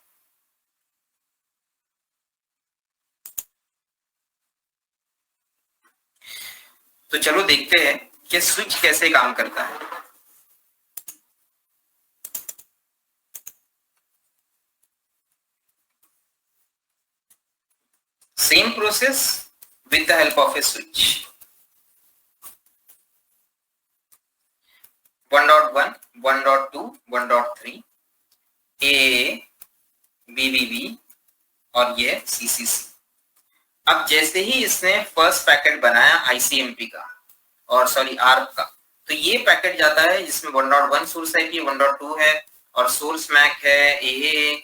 तो चलो देखते हैं कि स्विच कैसे काम करता है। Same process with the help of a switch. 1.1, 1.2, 1.3, AA, BBB और ये CCC। अब जैसे ही इसने फर्स्ट पैकेट बनाया ICMP का और सॉरी ARP का, तो ये पैकेट जाता है जिसमें 1.1 सोर्स IP, 1.2 है और सोर्स मैक है AA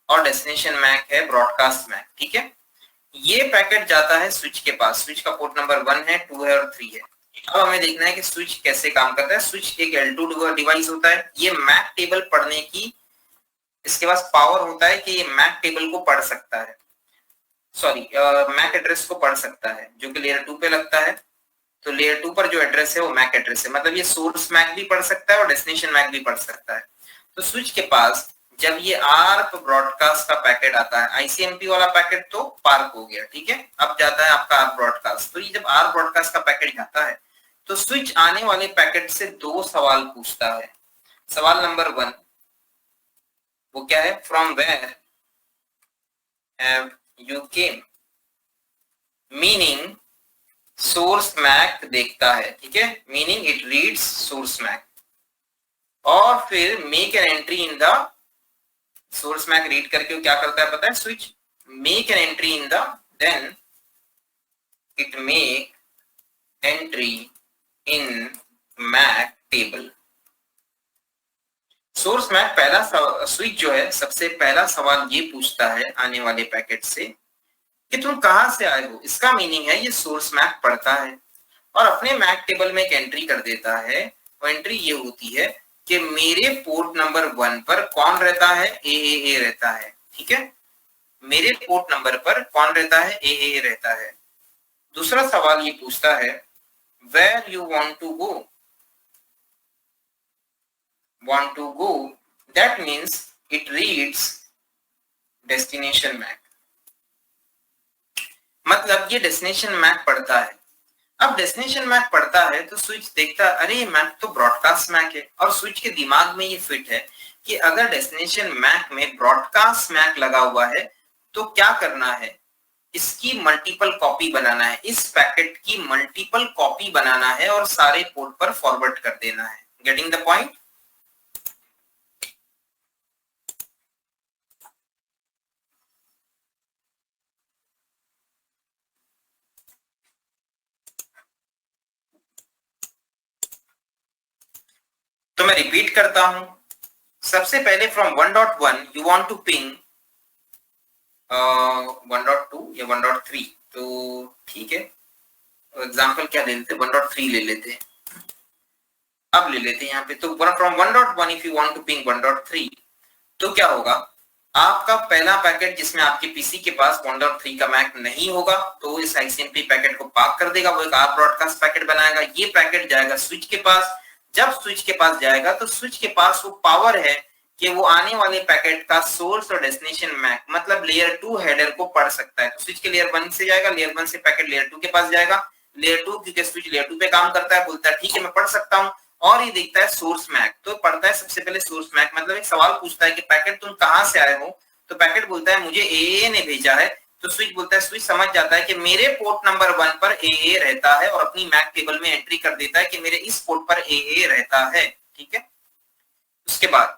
और डेस्टिनेशन मैक है ब्रॉडकास्ट मैक, ठीक है। ये पैकेट जाता है स्विच के पास, स्विच का पोर्ट नंबर 1 है, 2 है और 3 है। अब हमें देखना है कि स्विच कैसे काम करता है। स्विच एक L2 डिवाइस होता है, ये मैक टेबल पढ़ने की इसके पास पावर होता है कि ये मैक टेबल को पढ़ सकता है, सॉरी मैक एड्रेस को पढ़ सकता है, जो कि लेयर 2 पे लगता है। तो लेयर 2 पर जो एड्रेस है वो मैक एड्रेस है, मतलब ये सोर्स मैक भी पढ़ सकता है और डेस्टिनेशन मैक भी पढ़ सकता है। तो स्विच के पास जब ये ARP ब्रॉडकास्ट का पैकेट आता है, ICMP वाला पैकेट तो पार्क हो गया, ठीक है। अब जाता है आपका ARP ब्रॉडकास्ट। तो ये जब ARP ब्रॉडकास्ट का पैकेट जाता है तो स्विच आने वाले पैकेट से 2 सवाल पूछता है। सवाल नंबर 1 वो क्या है, from where have you came, meaning source MAC देखता है, ठीक है, meaning it reads source MAC. और फिर make an entry in the source MAC read करके वो क्या करता है पता है, switch make an entry in the, then it make entry in MAC table. Source MAC पहला स्विच जो है सबसे पहला सवाल ये पूछता है आने वाले पैकेट से कि तुम कहां से आए हो। इसका मीनिंग है ये सोर्स मैक पढ़ता है और अपने मैक टेबल में एक एंट्री कर देता है। वो एंट्री ये होती है कि मेरे पोर्ट नंबर 1 पर कौन रहता है, AAA रहता है, ठीक है। मेरे पोर्ट नंबर पर कौन रहता है, AAA रहता है। दूसरा सवाल ये पूछता है where you want to go, want to go, that means it reads destination MAC, मतलब ये डेस्टिनेशन मैक पढ़ता है। अब डेस्टिनेशन मैक पढ़ता है तो स्विच देखता है अरे ये मैक तो ब्रॉडकास्ट मैक है, और स्विच के दिमाग में ये फिट है कि अगर डेस्टिनेशन मैक में ब्रॉडकास्ट मैक लगा हुआ है तो क्या करना है, इसकी मल्टीपल कॉपी बनाना है, इस पैकेट की मल्टीपल कॉपी बनाना है और सारे पोर्ट पर फॉरवर्ड कर देना है। Getting the point. तो मैं रिपीट करता हूं, सबसे पहले from 1.1 you want to ping 1.2 या 1.3, तो ठीक है एग्जांपल क्या ले लेते, 1.3 ले लेते हैं। अब ले लेते हैं यहाँ पे, तो from 1.1 if you want to ping 1.3, तो क्या होगा, आपका पहला पैकेट जिसमें आपके पीसी के पास 1.3 का मैक नहीं होगा तो इस ICMP पैकेट को पार्क कर देगा, वो एक ARP ब्रॉडकास्ट पैकेट बनाएगा। ये पैकेट जाएगा स्विच के पास। जब स्विच के पास जाएगा तो स्विच के पास वो पावर है कि वो आने वाले पैकेट का सोर्स और डेस्टिनेशन मैक मतलब लेयर 2 हेडर को पढ़ सकता है। तो स्विच के लेयर 1 से जाएगा, लेयर 1 से पैकेट लेयर 2 के पास जाएगा। लेयर 2 क्योंकि स्विच लेयर 2 पे काम करता है, बोलता है ठीक है मैं पढ़ सकता हूँ, और ये देखता है सोर्स मैक, तो पढ़ता है सबसे पहले सोर्स मैक, मतलब एक सवाल पूछता है कि पैकेट तुम कहां से आए हो, तो पैकेट बोलता है मुझे AA ने भेजा है। तो स्विच बोलता है, स्विच समझ जाता है कि मेरे पोर्ट नंबर 1 पर AA रहता है और अपनी मैक टेबल में एंट्री कर देता है कि मेरे इस पोर्ट पर AA रहता है, ठीक है। उसके बाद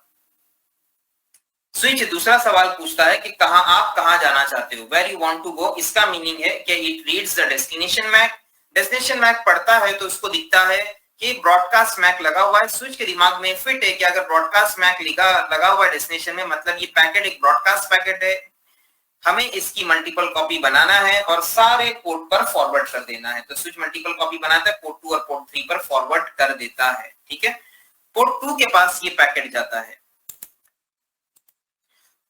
स्विच दूसरा सवाल पूछता है कि आप कहां जाना चाहते हो, where you want to go. इसका मीनिंग है कि it reads the destination MAC. Destination MAC पढ़ता है तो उसको दिखता है कि ब्रॉडकास्ट मैक लगा हुआ है। स्विच के दिमाग में फिट है कि अगर ब्रॉडकास्ट मैक लगा हुआ है डेस्टिनेशन में, मतलब ये पैकेट एक ब्रॉडकास्ट पैकेट है, हमें इसकी मल्टीपल कॉपी बनाना है और सारे पोर्ट पर फॉरवर्ड कर देना है। तो स्विच मल्टीपल कॉपी बनाता है, पोर्ट 2 और पोर्ट 3 पर फॉरवर्ड कर देता है। ठीक है, पोर्ट 2 के पास ये पैकेट जाता है।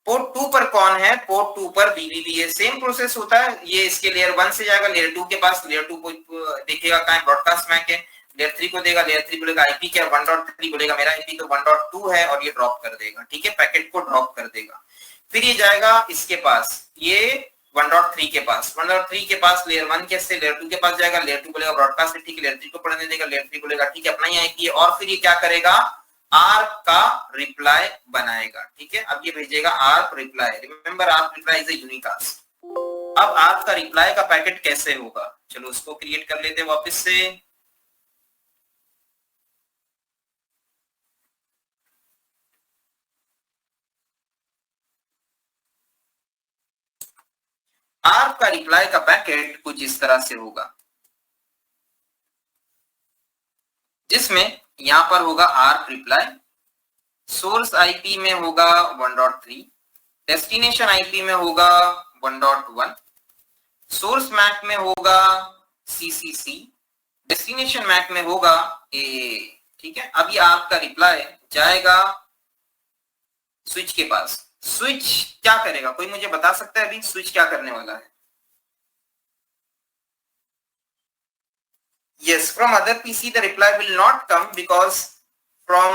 पोर्ट 2 पर कौन है, पोर्ट 2 पर BBBA। सेम प्रोसेस होता है, ये इसके लेयर 1 से जाएगा लेयर 2 के पास, लेयर 2 को देखेगा कहां है, ब्रॉडकास्ट मैक है, लेयर 3 को देगा, लेयर 3 बोलेगा आईपी क्या, 1.3 बोलेगा मेरा आईपी तो 1.2 है और ये ड्रॉप कर देगा। ठीक है, पैकेट को ड्रॉप कर देगा। फिर ये जाएगा इसके पास, ये 1.3 के पास, 1.3 के पास लेयर 1 के से लेयर 2 के पास जाएगा, लेयर 2 बोलेगा ब्रॉडकास्ट है, ठीक है, लेयर 3 को पढ़ने देगा, लेयर 3 बोलेगा ठीक है अपना ही आईपी है, और फिर ये क्या करेगा, आर्क का रिप्लाई बनाएगा। ठीक है, अब ये भेजेगा arc reply. Remember arc reply is a unicast. अब आर्क का रिप्लाई का पैकेट कैसे होगा, चलो उसको क्रिएट कर लेते हैं वापस से। आर्क का रिप्लाई का पैकेट कुछ इस तरह से होगा, जिसमें यहां पर होगा आर्क रिप्लाई, सोर्स आईपी में होगा 1.3, डेस्टिनेशन आईपी में होगा 1.1, सोर्स मैक में होगा CCC, डेस्टिनेशन मैक में होगा AA। ठीक है, अब ये आपका रिप्लाई जाएगा स्विच के पास। स्विच क्या करेगा, कोई मुझे बता सकता है अभी स्विच क्या करने वाला है? Yes, from other PC the reply will not come because from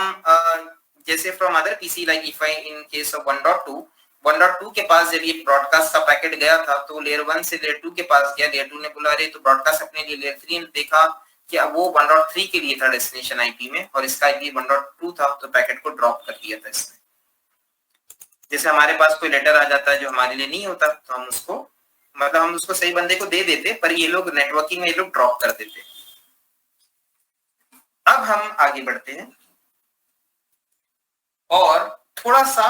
जैसे from other PC like if I in case of 1.2 के पास जब ये ब्रॉडकास्ट का पैकेट गया था तो लेयर 1 से लेयर 2 के पास गया, लेयर 2 ने बोला अरे तो ब्रॉडकास्ट अपने लिए, लेयर 3 ने देखा कि वो 1.3 के लिए था डेस्टिनेशन आईपी में और इसका आईपी 1.2 था तो पैकेट को ड्रॉप कर दिया था इसने। जैसे हमारे पास कोई लेटर आ जाता है जो हमारे लिए नहीं होता तो हम उसको मतलब हम उसको सही बंदे को दे देते, पर ये लोग नेटवर्किंग में ये लोग ड्रॉप कर देते। अब हम आगे बढ़ते हैं और थोड़ा सा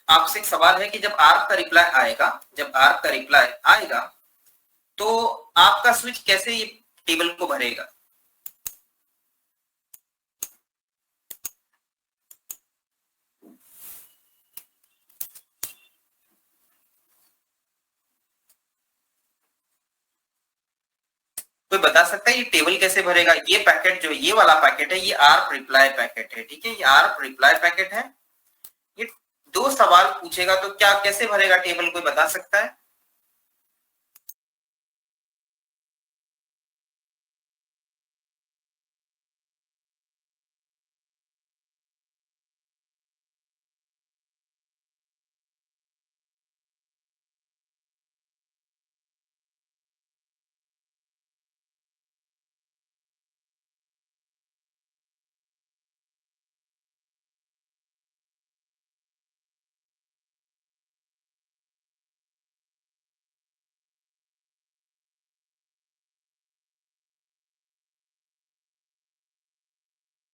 आपसे एक सवाल है कि जब आर्क का रिप्लाई आएगा, जब आर्क का रिप्लाई आएगा तो आपका स्विच कैसे ये टेबल को भरेगा? कोई बता सकता है ये टेबल कैसे भरेगा? ये पैकेट जो ये वाला पैकेट है ये आर्क रिप्लाई पैकेट है। ठीक है, ये आर्क रिप्लाई पैकेट है। ये दो सवाल पूछेगा तो क्या कैसे भरेगा टेबल, कोई बता सकता है?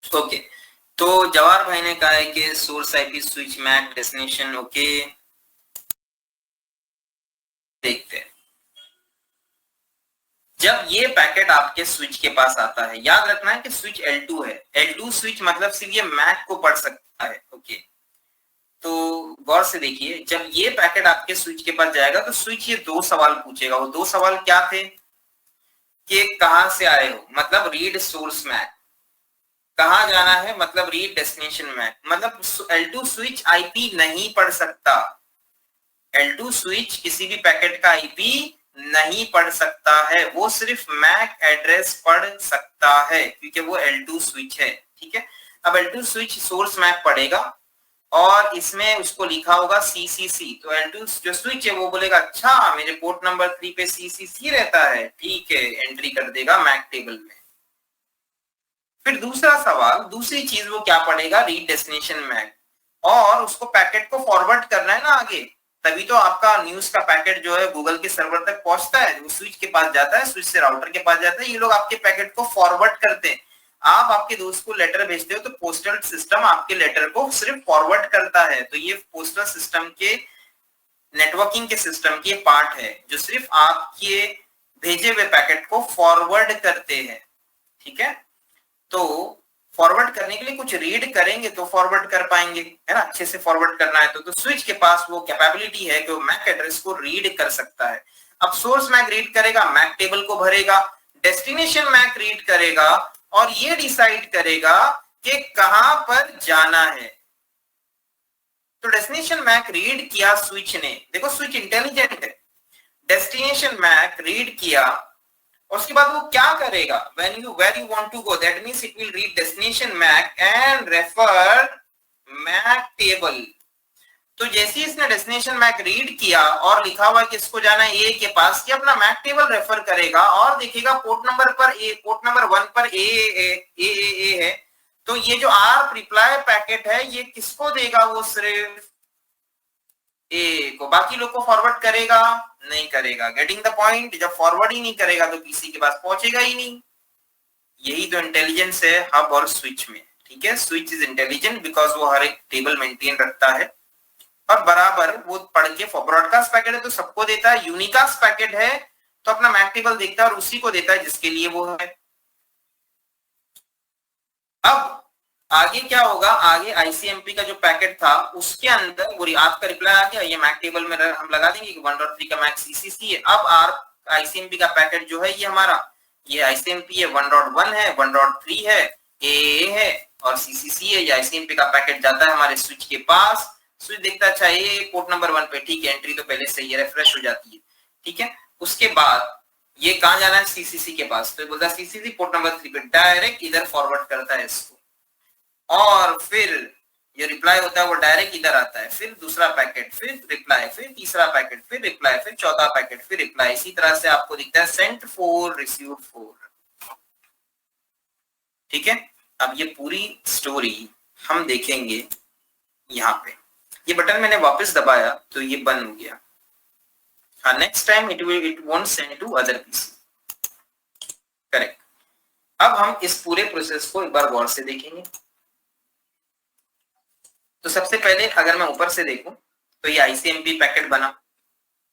ओके, तो जवाहर भाई ने कहा है कि source IP switch MAC destination. Okay, देखते हैं। जब ये पैकेट आपके स्विच के पास आता है, याद रखना है कि स्विच L2 है। L2 स्विच मतलब सिर्फ ये मैक को पढ़ सकता है। ओके, तो गौर से देखिए, जब ये पैकेट आपके स्विच के पास जाएगा तो स्विच ये दो सवाल पूछेगा। वो दो सवाल क्या थे कि कहां से आए हो, मतलब रीड सोर्स मैक, कहां जाना है मतलब रीड डेस्टिनेशन मैक। मतलब L2 स्विच आईपी नहीं पढ़ सकता, L2 स्विच किसी भी पैकेट का आईपी नहीं पढ़ सकता है, वो सिर्फ मैक एड्रेस पढ़ सकता है क्योंकि वो L2 स्विच है। ठीक है, अब L2 स्विच सोर्स मैक पढ़ेगा और इसमें उसको लिखा होगा CCC, तो L2 जो स्विच है वो बोलेगा अच्छा मेरे पोर्ट नंबर 3 पे CCC रहता है, ठीक है, एंट्री कर देगा मैक टेबल में। फिर दूसरा सवाल, दूसरी चीज वो क्या पढ़ेगा, रीड डेस्टिनेशन मैक, और उसको पैकेट को फॉरवर्ड करना है ना आगे, तभी तो आपका न्यूज का पैकेट जो है गूगल के सर्वर तक पहुंचता है, वो स्विच के पास जाता है, स्विच से राउटर के पास जाता है, ये लोग आपके पैकेट को फॉरवर्ड करते हैं। आप आपके दोस्त को लेटर भेजते हो तो पोस्टल सिस्टम आपके लेटर को सिर्फ फॉरवर्ड करता है, तो ये पोस्टल सिस्टम के नेटवर्किंग के सिस्टम की पार्ट है जो सिर्फ आपके भेजे हुए पैकेट को फॉरवर्ड करते हैं, ठीक है। तो फॉरवर्ड करने के लिए कुछ रीड करेंगे तो फॉरवर्ड कर पाएंगे, है ना, अच्छे से फॉरवर्ड करना है तो स्विच के पास वो कैपेबिलिटी है कि वो मैक एड्रेस को रीड कर सकता है। अब सोर्स मैक रीड करेगा, मैक टेबल को भरेगा, डेस्टिनेशन मैक रीड करेगा और ये डिसाइड करेगा कि कहां पर जाना है। तो डेस्टिनेशन मैक रीड किया स्विच ने, देखो स्विच इंटेलिजेंट है, डेस्टिनेशन मैक रीड किया और उसके बाद वो क्या करेगा, when you where you want to go, that means it will read destination MAC and refer MAC table। तो जैसे इसने डेस्टिनेशन मैक रीड किया और लिखा हुआ कि इसको जाना है ए के पास, कि अपना मैक टेबल रेफर करेगा और देखेगा पोर्ट नंबर पर ए, पोर्ट नंबर 1 पर ए है, तो ये जो आर रिप्लाई पैकेट है ये किसको देगा, वो सिर्फ ए को, बाकी लोग को फॉरवर्ड करेगा नहीं करेगा। गेटिंग द पॉइंट, जब फॉरवर्ड ही नहीं करेगा तो पीसी के पास पहुंचेगा ही नहीं। यही तो इंटेलिजेंस है हब और स्विच में, ठीक है। स्विच इज इंटेलिजेंट बिकॉज वो हर एक टेबल मेंटेन रखता है और बराबर वो पढ़ के, ब्रॉडकास्ट पैकेट है तो सबको देता है, यूनिकास्ट पैकेट है तो अपना मैक टेबल देखता है और उसी को देता है जिसके लिए वो है। अब आगे क्या होगा, आगे आईसीएमपी का जो पैकेट था उसके अंदर वो आपका रिप्लाई आ गया, ये मैक टेबल में हम लगा देंगे कि 1.3 का मैक सीसीसी है। अब आर आईसीएमपी का पैकेट जो है ये हमारा, ये आईसीएमपी है 1.1 है, 1.3 है, ए है और सीसीसी है। ये आईसीएमपी का पैकेट जाता है हमारे स्विच के पास, स्विच देखता है अच्छा ये पोर्ट नंबर 1 पे, ठीक है, एंट्री तो पहले से ही रिफ्रेश हो जाती है, ठीक है। उसके बाद ये कहां जाना है, सीसीसी के पास, तो बोलता है सीसीसी पोर्ट नंबर 3 पे, डायरेक्ट इधर फॉरवर्ड करता है इसको और फिर ये रिप्लाई होता है वो डायरेक्ट इधर आता है, फिर दूसरा पैकेट, फिर रिप्लाई, फिर तीसरा पैकेट, फिर रिप्लाई, फिर चौथा पैकेट, फिर रिप्लाई। इसी तरह से आपको दिखता है सेंट 4 रिसीव्ड 4, ठीक है। अब ये पूरी स्टोरी हम देखेंगे यहाँ पे, ये बटन मैंने वापस दबाया तो ये बंद हो गया। हाँ, next time it won't send to other PC, correct. अब हम इस पूरे प्रोसेस को एक बार गौर से देखेंगे। तो सबसे पहले अगर मैं ऊपर से देखूं तो ये आईसीएमपी पैकेट बना,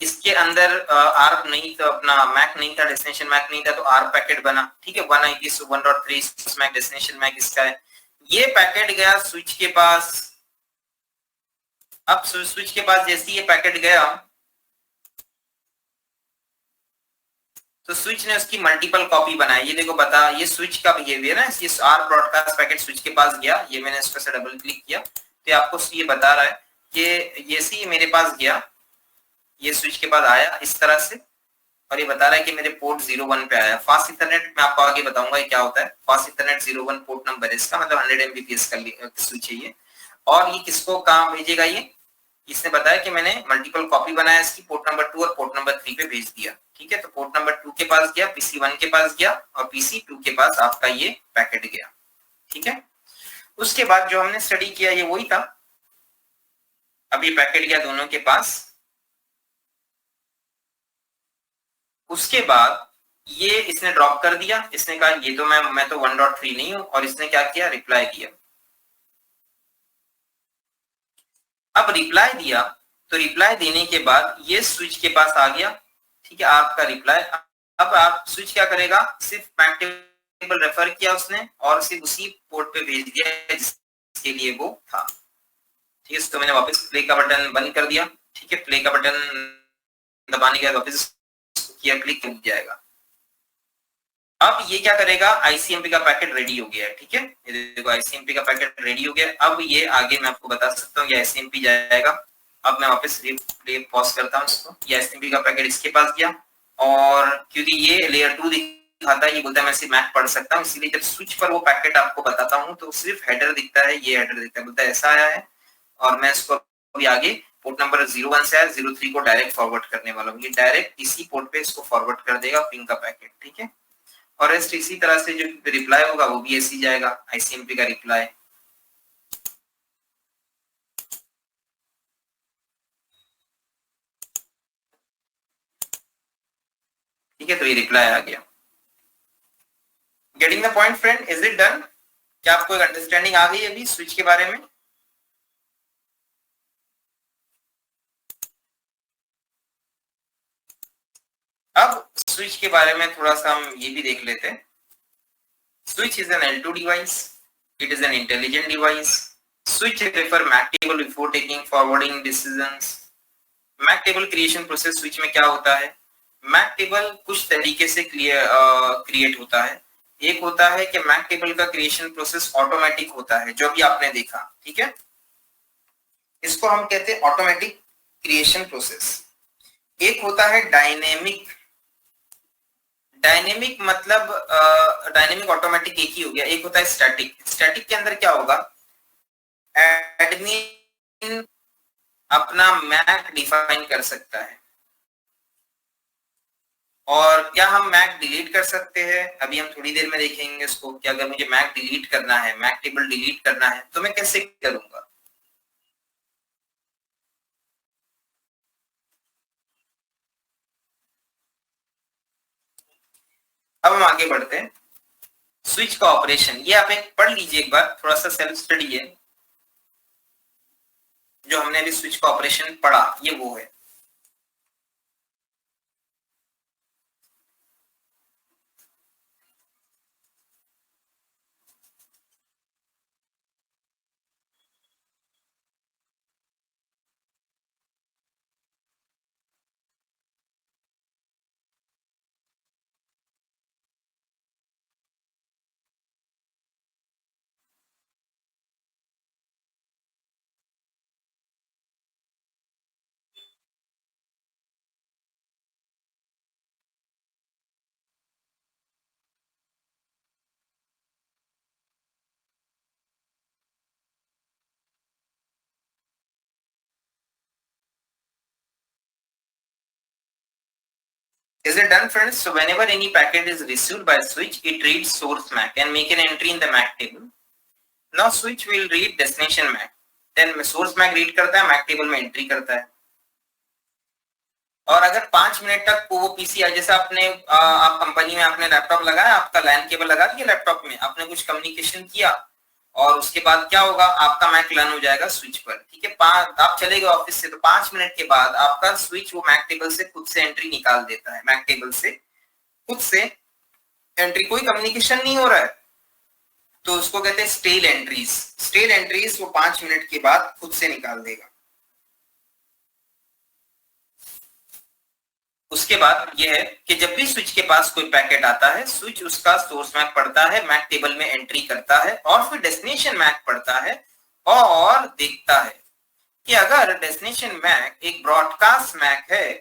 इसके अंदर आर नहीं था, अपना मैक नहीं था, डेस्टिनेशन मैक नहीं था, तो आर पैकेट बना, ठीक है। 192.1.3 मैक डेस्टिनेशन मैक इसका है। ये पैकेट गया स्विच के पास। अब स्विच के पास जैसे ये पैकेट गया तो स्विच ने उसकी मल्टीपल कॉपी बनाई। ये देखो बता, ये स्विच का बिहेवियर है, ये आर ब्रॉडकास्ट पैकेट स्विच के पास गया, ये मैंने इसको से डबल क्लिक किया तो आपको ये बता रहा है कि ये सी मेरे पास गया, ये स्विच के पास आया इस तरह से और ये बता रहा है कि मेरे पोर्ट 01 पे आया। फास्ट इथरनेट में आपको आगे बताऊंगा ये क्या होता है। फास्ट इथरनेट 01 पोर्ट नंबर है इसका, मतलब 100 Mbps का स्विच है ये। और ये किसको कहां भेजेगा, ये इसने बताया कि मैंने मल्टीपल कॉपी बनाया इसकी, पोर्ट नंबर 2 और पोर्ट नंबर 3 पे भेज दिया, ठीक है। तो पोर्ट नंबर 2 के पास गया, पीसी 1 के पास गया और पीसी 2 के पास आपका ये पैकेट गया, ठीक है। उसके बाद जो हमने स्टडी किया ये वही था। अब ये पैकेट गया दोनों के पास, उसके बाद ये इसने ड्रॉप कर दिया, इसने कहा ये तो मैं तो 1.3 नहीं हूं, और इसने क्या किया, रिप्लाई दिया। अब रिप्लाई दिया तो रिप्लाई देने के बाद ये स्विच के पास आ गया, ठीक है, आपका रिप्लाई। अब आप स्विच क्या करेगा, सिर्फ मैक टेबल रेफर किया उसने और सिर्फ उसी पोर्ट पे भेज दिया जिसके लिए वो था, ठीक है। तो मैंने वापस प्ले का बटन बंद कर दिया, ठीक है। प्ले का बटन दबाने के बाद वापस किया, क्लिक हो जाएगा। अब ये क्या करेगा, आईसीएमपी का पैकेट रेडी हो गया है, ठीक है। ये देखो आईसीएमपी का पैकेट रेडी हो गया। अब ये आगे मैं आपको बता सकता हूँ, ये आईसीएमपी जाएगा। अब मैं वापस प्ले पॉज करता हूँ इसको। ये आईसीएमपी का पैकेट इसके पास गया और क्योंकि ये लेयर 2 दिखाता है, ये बोलता है मैं सिर्फ मैक पढ़ सकता हूँ, इसीलिए जब स्विच पर वो पैकेट आपको बताता हूँ तो सिर्फ हेडर दिखता है, ये हेडर दिखता है, बोलता है ऐसा आया है और मैं इसको अभी आगे पोर्ट नंबर 01 से 03 को डायरेक्ट फॉरवर्ड करने वाला हूँ। ये डायरेक्ट इसी पोर्ट पे इसको फॉरवर्ड कर देगा पिंग का पैकेट, ठीक है। और इसी तरह से जो रिप्लाई होगा वो भी ऐसी जाएगा, आईसीएमपी का रिप्लाई। ठीक है, तो ये रिप्लाई आ गया। Getting the point friend, is it done? क्या आपको एक अंडरस्टैंडिंग आ गई अभी स्विच के बारे में? अब स्विच के बारे में थोड़ा सा हम ये भी देख लेते हैं. Switch is an L2 device. It is an intelligent device. Switch refer MAC table before taking forwarding decisions. MAC table creation process switch में क्या होता है? MAC table कुछ तरीके से क्रिएट होता है. एक होता है कि MAC table का क्रिएशन प्रोसेस ऑटोमेटिक होता है, जो भी आपने देखा, ठीक है. इसको हम कहते हैं ऑटोमेटिक क्रिएशन प्रोसेस. एक होता है डायनेमिक. डायनेमिक मतलब डायनेमिक ऑटोमेटिक एक ही हो गया. एक होता है स्टैटिक. स्टैटिक के अंदर क्या होगा? एडमिन अपना मैक डिफाइन कर सकता है. और क्या हम मैक डिलीट कर सकते हैं? अभी हम थोड़ी देर में देखेंगे इसको कि अगर मुझे मैक डिलीट करना है, मैक टेबल डिलीट करना है, तो मैं कैसे करूंगा. अब हम आगे बढ़ते हैं. स्विच का ऑपरेशन, ये आप एक पढ़ लीजिए एक बार, थोड़ा सा सेल्फ स्टडी है. जो हमने अभी स्विच का ऑपरेशन पढ़ा, ये वो है. Is it done, friends? So whenever any packet is received by switch, it reads source MAC and make an entry in the MAC table. Now switch will read destination MAC. Then source MAC read करता है, MAC table में entry करता है. और अगर 5 minute तक वो PCI, जैसे आपने आप कंपनी में आपने लैपटॉप लगाया, आपका लैन केबल लगा दिया लैपटॉप में, आपने कुछ कम्युनिकेशन किया, और उसके बाद क्या होगा, आपका मैक रन हो जाएगा स्विच पर, ठीक है. आप चले गए ऑफिस से, तो 5 मिनट के बाद आपका स्विच वो मैक टेबल से खुद से एंट्री निकाल देता है. मैक टेबल से खुद से एंट्री, कोई कम्युनिकेशन नहीं हो रहा है, तो उसको कहते हैं स्टेल एंट्रीज. स्टेल एंट्रीज वो 5 मिनट के बाद खुद से निकाल देगा. उसके बाद यह है कि जब भी स्विच के पास कोई पैकेट आता है, स्विच उसका सोर्स मैक पढ़ता है, मैक टेबल में एंट्री करता है, और फिर डेस्टिनेशन मैक पढ़ता है और देखता है कि अगर डेस्टिनेशन मैक एक ब्रॉडकास्ट मैक है,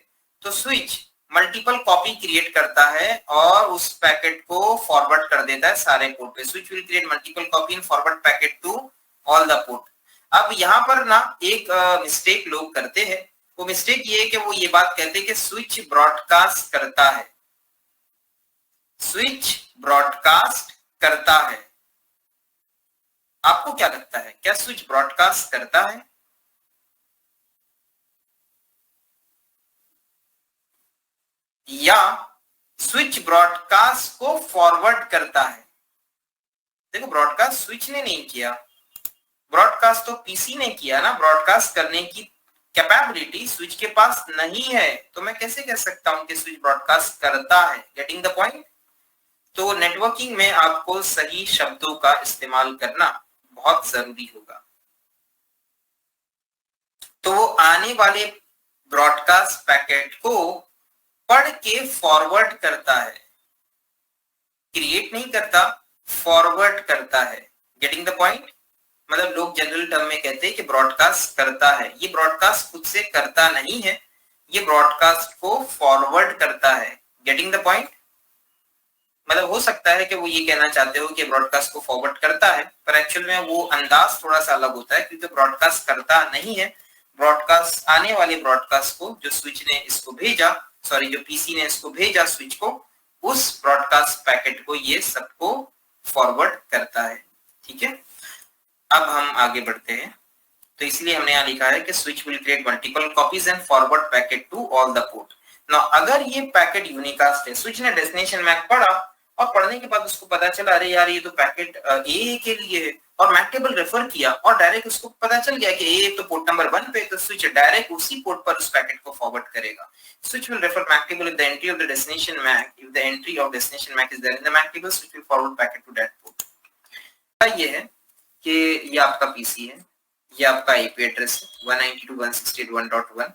तो स्विच मल्टीपल कॉपी क्रिएट करता है और उस पैकेट को फॉरवर्ड कर देता है सारे पोर्ट पे. Switch will create multiple copy and forward packet to all the port. अब यहाँ पर ना एक मिस्टेक लोग करते हैं. वो मिस्टेक ये है कि वो ये बात कहते हैं कि स्विच ब्रॉडकास्ट करता है. स्विच ब्रॉडकास्ट करता है. आपको क्या लगता है, क्या स्विच ब्रॉडकास्ट करता है? या स्विच ब्रॉडकास्ट को फॉरवर्ड करता है? देखो, ब्रॉडकास्ट स्विच ने नहीं किया, ब्रॉडकास्ट तो पीसी ने किया ना. ब्रॉडकास्ट करने की कैपेबिलिटी स्विच के पास नहीं है, तो मैं कैसे कह सकता हूं कि स्विच ब्रॉडकास्ट करता है. Getting the point? तो नेटवर्किंग में आपको सही शब्दों का इस्तेमाल करना बहुत जरूरी होगा. तो वो आने वाले ब्रॉडकास्ट पैकेट को पढ़ के फॉरवर्ड करता है, क्रिएट नहीं करता, फॉरवर्ड करता है. Getting the point? मतलब लोग जनरल टर्म में कहते हैं कि ब्रॉडकास्ट करता है. ये ब्रॉडकास्ट खुद से करता नहीं है, ये ब्रॉडकास्ट को फॉरवर्ड करता है. Getting the point? मतलब हो सकता है कि वो ये कहना चाहते हो कि ब्रॉडकास्ट को फॉरवर्ड करता है, पर एक्चुअल में वो अंदाज थोड़ा सा अलग होता है, क्योंकि ब्रॉडकास्ट करता नहीं है. ब्रॉडकास्ट आने वाले ब्रॉडकास्ट को जो स्विच ने इसको भेजा, सॉरी जो पीसी ने इसको भेजा स्विच को, उस ब्रॉडकास्ट पैकेट को ये सबको फॉरवर्ड करता है. ठीक है, अब हम आगे बढ़ते हैं. तो इसलिए हमने यहाँ लिखा है कि switch will create multiple copies and forward packet to all the port. Now अगर ये पैकेट यूनिकास्ट है, स्विच ने डेस्टिनेशन मैक पढ़ा और पढ़ने के बाद उसको पता चला अरे यार ये तो पैकेट ए के लिए है, और मैक टेबल रेफर किया और डायरेक्ट उसको पता चल गया कि ए तो पोर्ट नंबर 1 पे, तो स्विच डायरेक्ट उसी पोर्ट पर उस पैकेट को फॉरवर्ड करेगा. Switch will refer MAC table if the entry of the destination MAC, if the entry of destination MAC is there in the MAC table, switch will forward packet to that port. ये है कि ये आपका PC है, ये आपका IP address है 192.168.1.1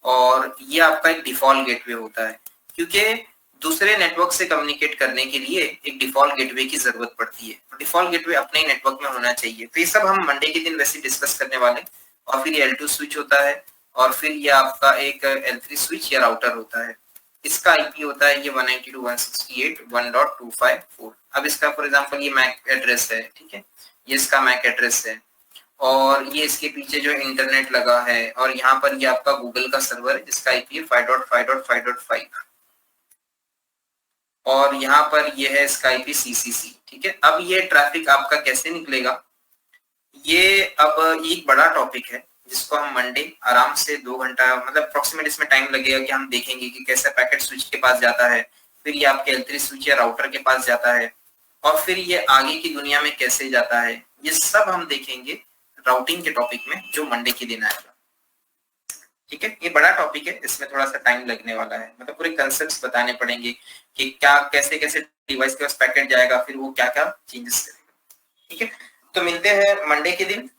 और ये आपका एक डिफॉल्ट गेटवे होता है, क्योंकि दूसरे नेटवर्क से कम्युनिकेट करने के लिए एक डिफॉल्ट गेटवे की जरूरत पड़ती है. तो डिफॉल्ट गेटवे अपने ही नेटवर्क में होना चाहिए. तो ये सब हम मंडे के दिन वैसे डिस्कस करने वाले. और फिर ये L2 स्विच होता है और फिर ये आपका एक L3 स्विच या राउटर होता है. इसका आईपी होता है ये 192.168.1.254. अब इसका फॉर एग्जांपल ये मैक एड्रेस है, ठीक है, ये इसका मैक एड्रेस है और ये इसके पीछे जो इंटरनेट लगा है और यहाँ पर ये आपका गूगल का सर्वर है जिसका आईपी है 5.5.5.5 और यहाँ पर ये है इसका आईपी CCC. ठीक है, अब ये ट्रैफिक आपका कैसे निकलेगा, ये अब एक बड़ा टॉपिक है जिसको हम मंडे आराम से 2 घंटा मतलब अप्रोक्सीमेट इसमें टाइम लगेगा कि हम देखेंगे कि कैसे पैकेट स्विच के पास जाता है, फिर ये आपके L3 स्विच या राउटर के पास जाता है और फिर ये आगे की दुनिया में कैसे जाता है. ये सब हम देखेंगे राउटिंग के टॉपिक में जो मंडे के दिन आएगा. ठीक है, ये बड़ा टॉपिक है, इसमें थोड़ा सा टाइम लगने वाला है, मतलब पूरे कंसेप्ट्स बताने पड़ेंगे कि क्या कैसे कैसे डिवाइस के पास पैकेट जाएगा, फिर वो क्या क्या चेंजेस करेगा. ठीक है, तो मिलते हैं मंडे के दिन.